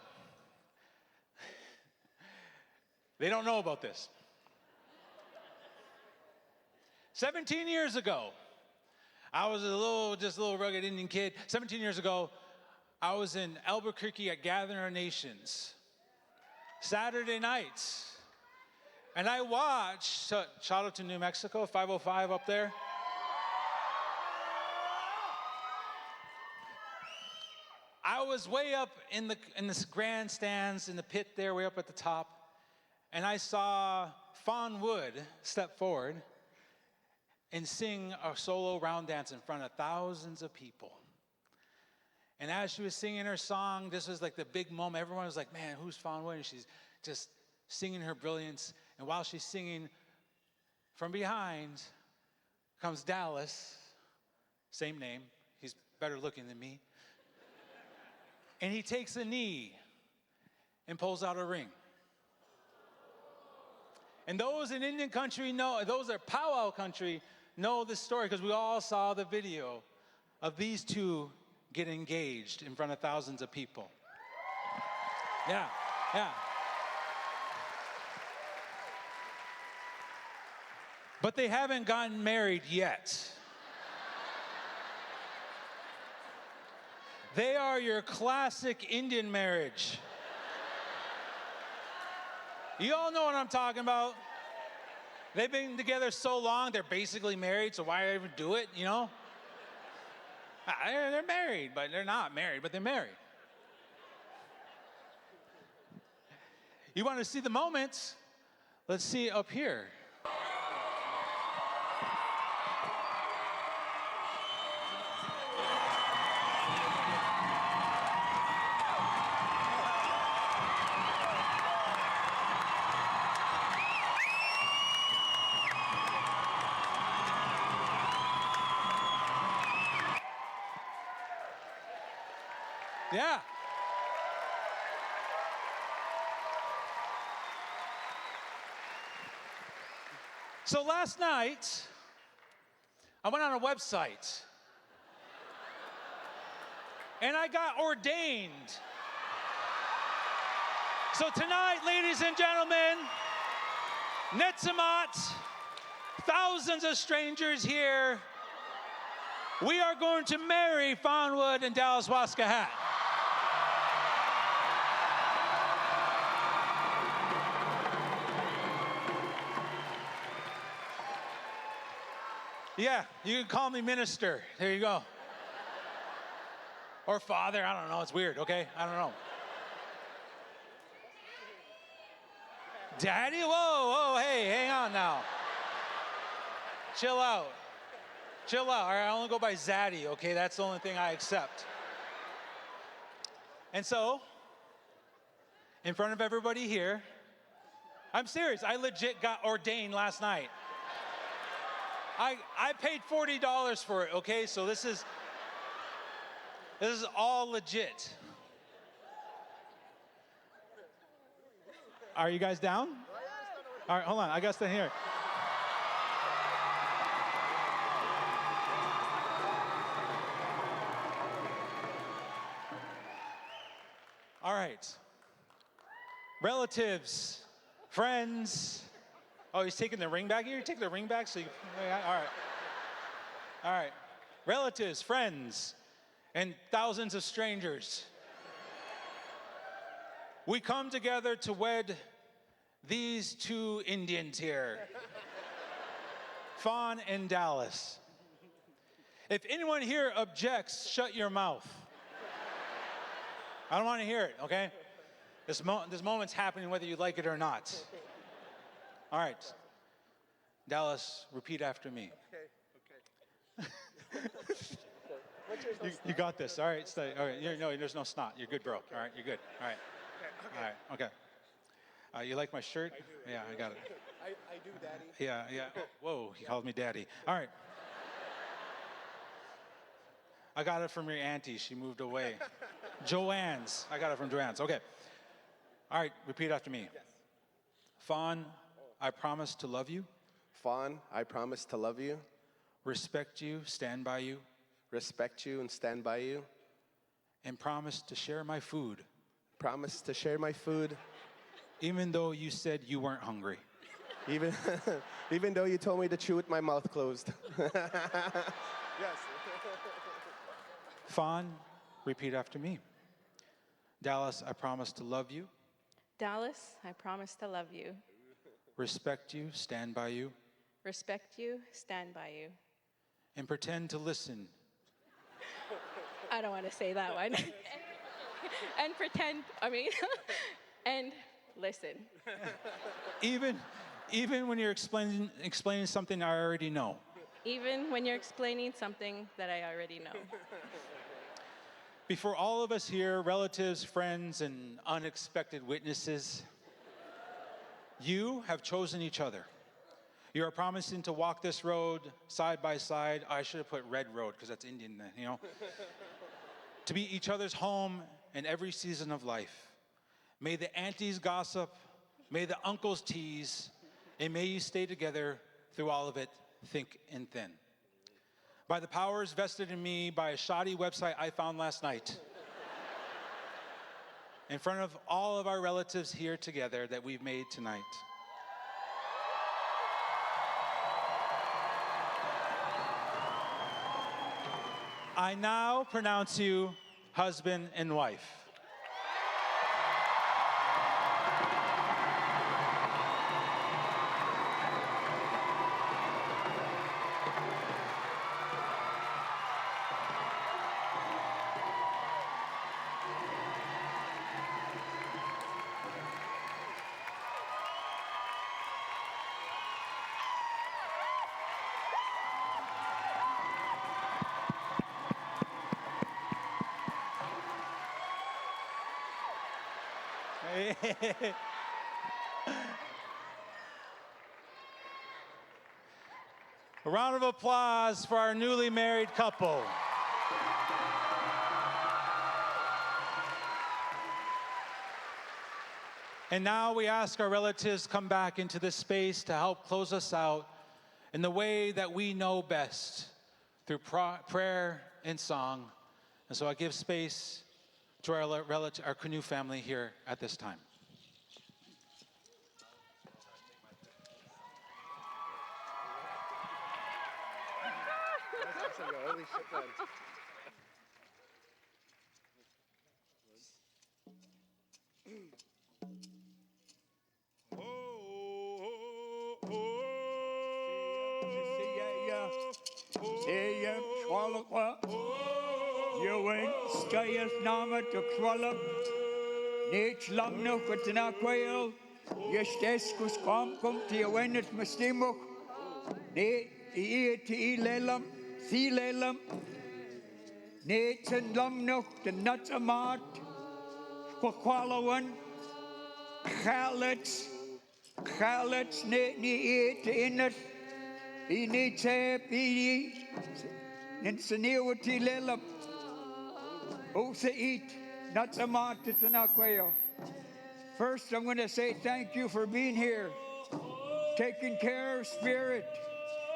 they don't know about this. 17 years ago, I was just a little rugged Indian kid. 17 years ago, I was in Albuquerque at Gathering of Nations, Saturday nights. And I watched, shout out to New Mexico, 505 up there. I was way up in the grandstands, in the pit there, way up at the top. And I saw Fawn Wood step forward and sing a solo round dance in front of thousands of people. And as she was singing her song, this was like the big moment. Everyone was like, man, who's Fawn Wood? And she's just singing her brilliance. And while she's singing, from behind comes Dallas, same name. He's better looking than me. And he takes a knee and pulls out a ring. And those in Indian country know, those that are powwow country know this story because we all saw the video of these two get engaged in front of thousands of people. Yeah. But they haven't gotten married yet. They are your classic Indian marriage. You all know what I'm talking about. They've been together so long, they're basically married, so why even do it, you know? They're married, but they're not married, but they're married. You want to see the moments? Let's see up here. Yeah. So last night, I went on a website and I got ordained. So tonight, ladies and gentlemen, Netse Mot, thousands of strangers here, we are going to marry Fawnwood and Dallas Goldtooth. Yeah, you can call me minister. There you go. Or father, I don't know. It's weird, okay? I don't know. Daddy? Whoa, hey, hang on now. Chill out. All right, I only go by Zaddy, okay? That's the only thing I accept. And so, in front of everybody here, I'm serious. I legit got ordained last night. I paid $40 for it, okay? So this is all legit. Are you guys down? All right, hold on. I got to stand here. All right. Relatives, friends. Oh, he's taking the ring back here? You take the ring back so you, all right. All right. Relatives, friends, and thousands of strangers. We come together to wed these two Indians here, Fawn and Dallas. If anyone here objects, shut your mouth. I don't want to hear it, okay? This moment's happening whether you like it or not. All right. Dallas, repeat after me. Okay. You got this. All right. Stay. All right. No, there's no snot. You're good, bro. All right. You're good. All right. All right. Okay. You like my shirt? I do. Yeah, I got it. I do, Daddy. Yeah, yeah. Oh, whoa, he called me Daddy. All right. I got it from your auntie. She moved away. Joanne's. I got it from Joanne's. Okay. All right, repeat after me. Yes. Fawn, I promise to love you. Fawn, I promise to love you, Respect you, stand by you, respect you, and stand by you. and promise to share my food, Promise to share my food, even though you said you weren't hungry. even, even though you told me to chew with my mouth closed. Yes. Fawn, repeat after me. Dallas, I promise to love you, Dallas, I promise to love you, respect you, stand by you, respect you, stand by you. and pretend to listen. I don't want to say that one. And pretend, and listen. Even when you're explaining something I already know. Even when you're explaining something that I already know. Before all of us here, relatives, friends, and unexpected witnesses, you have chosen each other. You are promising to walk this road side by side. I should have put red road because that's Indian, you know. To be each other's home in every season of life. May the aunties gossip, may the uncles tease, and may you stay together through all of it, thick and thin. By the powers vested in me by a shoddy website I found last night, in front of all of our relatives here together that we've made tonight. I now pronounce you husband and wife. A round of applause for our newly married couple. And now we ask our relatives come back into this space to help close us out in the way that we know best, through prayer and song. And so I give space to our Canoe family here at this time. Holy shit, man. Skagit nama to Tulalip, Netse Mot Gathering, Yesteskus Comcom to Awareness Mastimuk, Lelam, Sea Lelam, Netse Mot to Netse Mot Gathering, Khalets, Ni to Innet, Netse Netse Mot Lelam. Netse Mot Gathering. First, I'm going to say thank you for being here, taking care of spirit,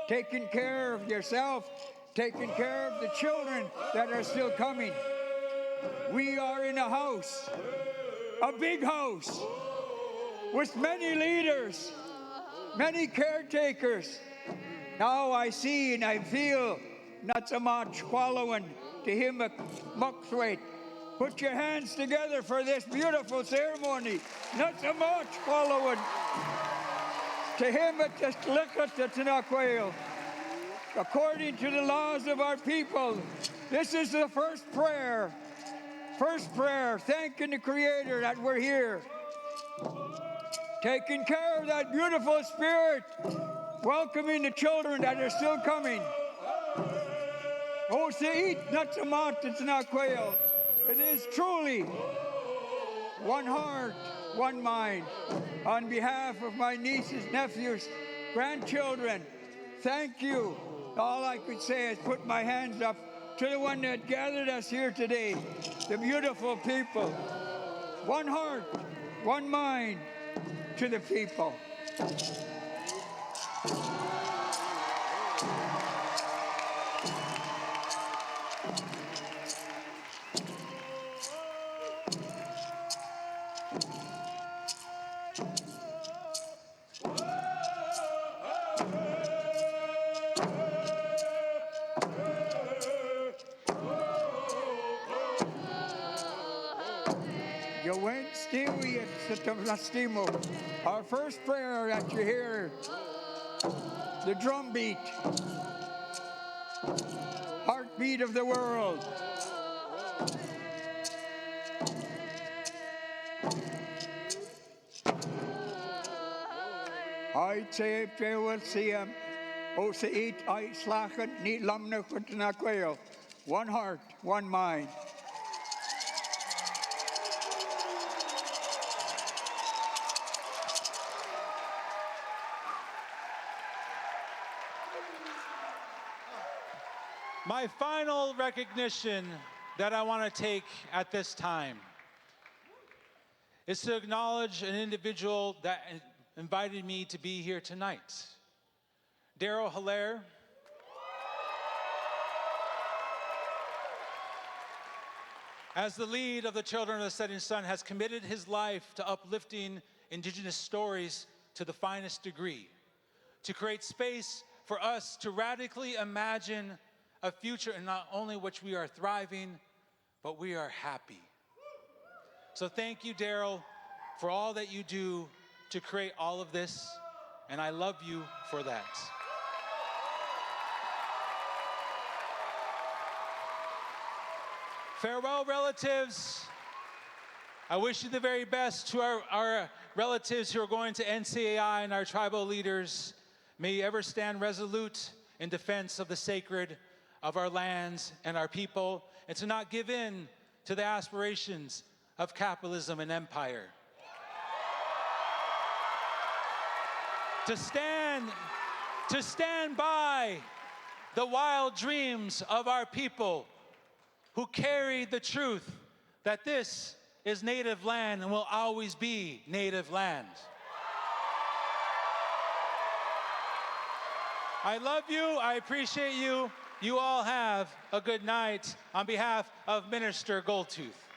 taking care of yourself, taking care of the children that are still coming. We are in a house, a big house, with many leaders, many caretakers. Now I see and I feel Netse Mot Gathering. To him a muckswait. Put your hands together for this beautiful ceremony. Netse Mot Gathering. To him a Tsq'secen. According to the laws of our people, this is the first prayer. First prayer, thanking the Creator that we're here. Taking care of that beautiful spirit. Welcoming the children that are still coming. Netse Mot Gathering. It is truly one heart, one mind. On behalf of my nieces, nephews, grandchildren, thank you. All I could say is put my hands up to the one that gathered us here today, the beautiful people. One heart, one mind to the people. Our first prayer that you hear, the drum beat, heartbeat of the world. I say will see him. O se eat I slachen niet lamne na quail. One heart, one mind. My final recognition that I want to take at this time is to acknowledge an individual that invited me to be here tonight. Daryl Hilaire. As the lead of the Children of the Setting Sun, has committed his life to uplifting Indigenous stories to the finest degree, to create space for us to radically imagine a future in not only which we are thriving, but we are happy. So thank you, Daryl, for all that you do to create all of this, and I love you for that. Farewell, relatives. I wish you the very best to our relatives who are going to NCAI and our tribal leaders. May you ever stand resolute in defense of the sacred of our lands and our people, and to not give in to the aspirations of capitalism and empire. To stand by the wild dreams of our people who carry the truth that this is native land and will always be native land. I love you, I appreciate you. You all have a good night on behalf of Minister Goldtooth.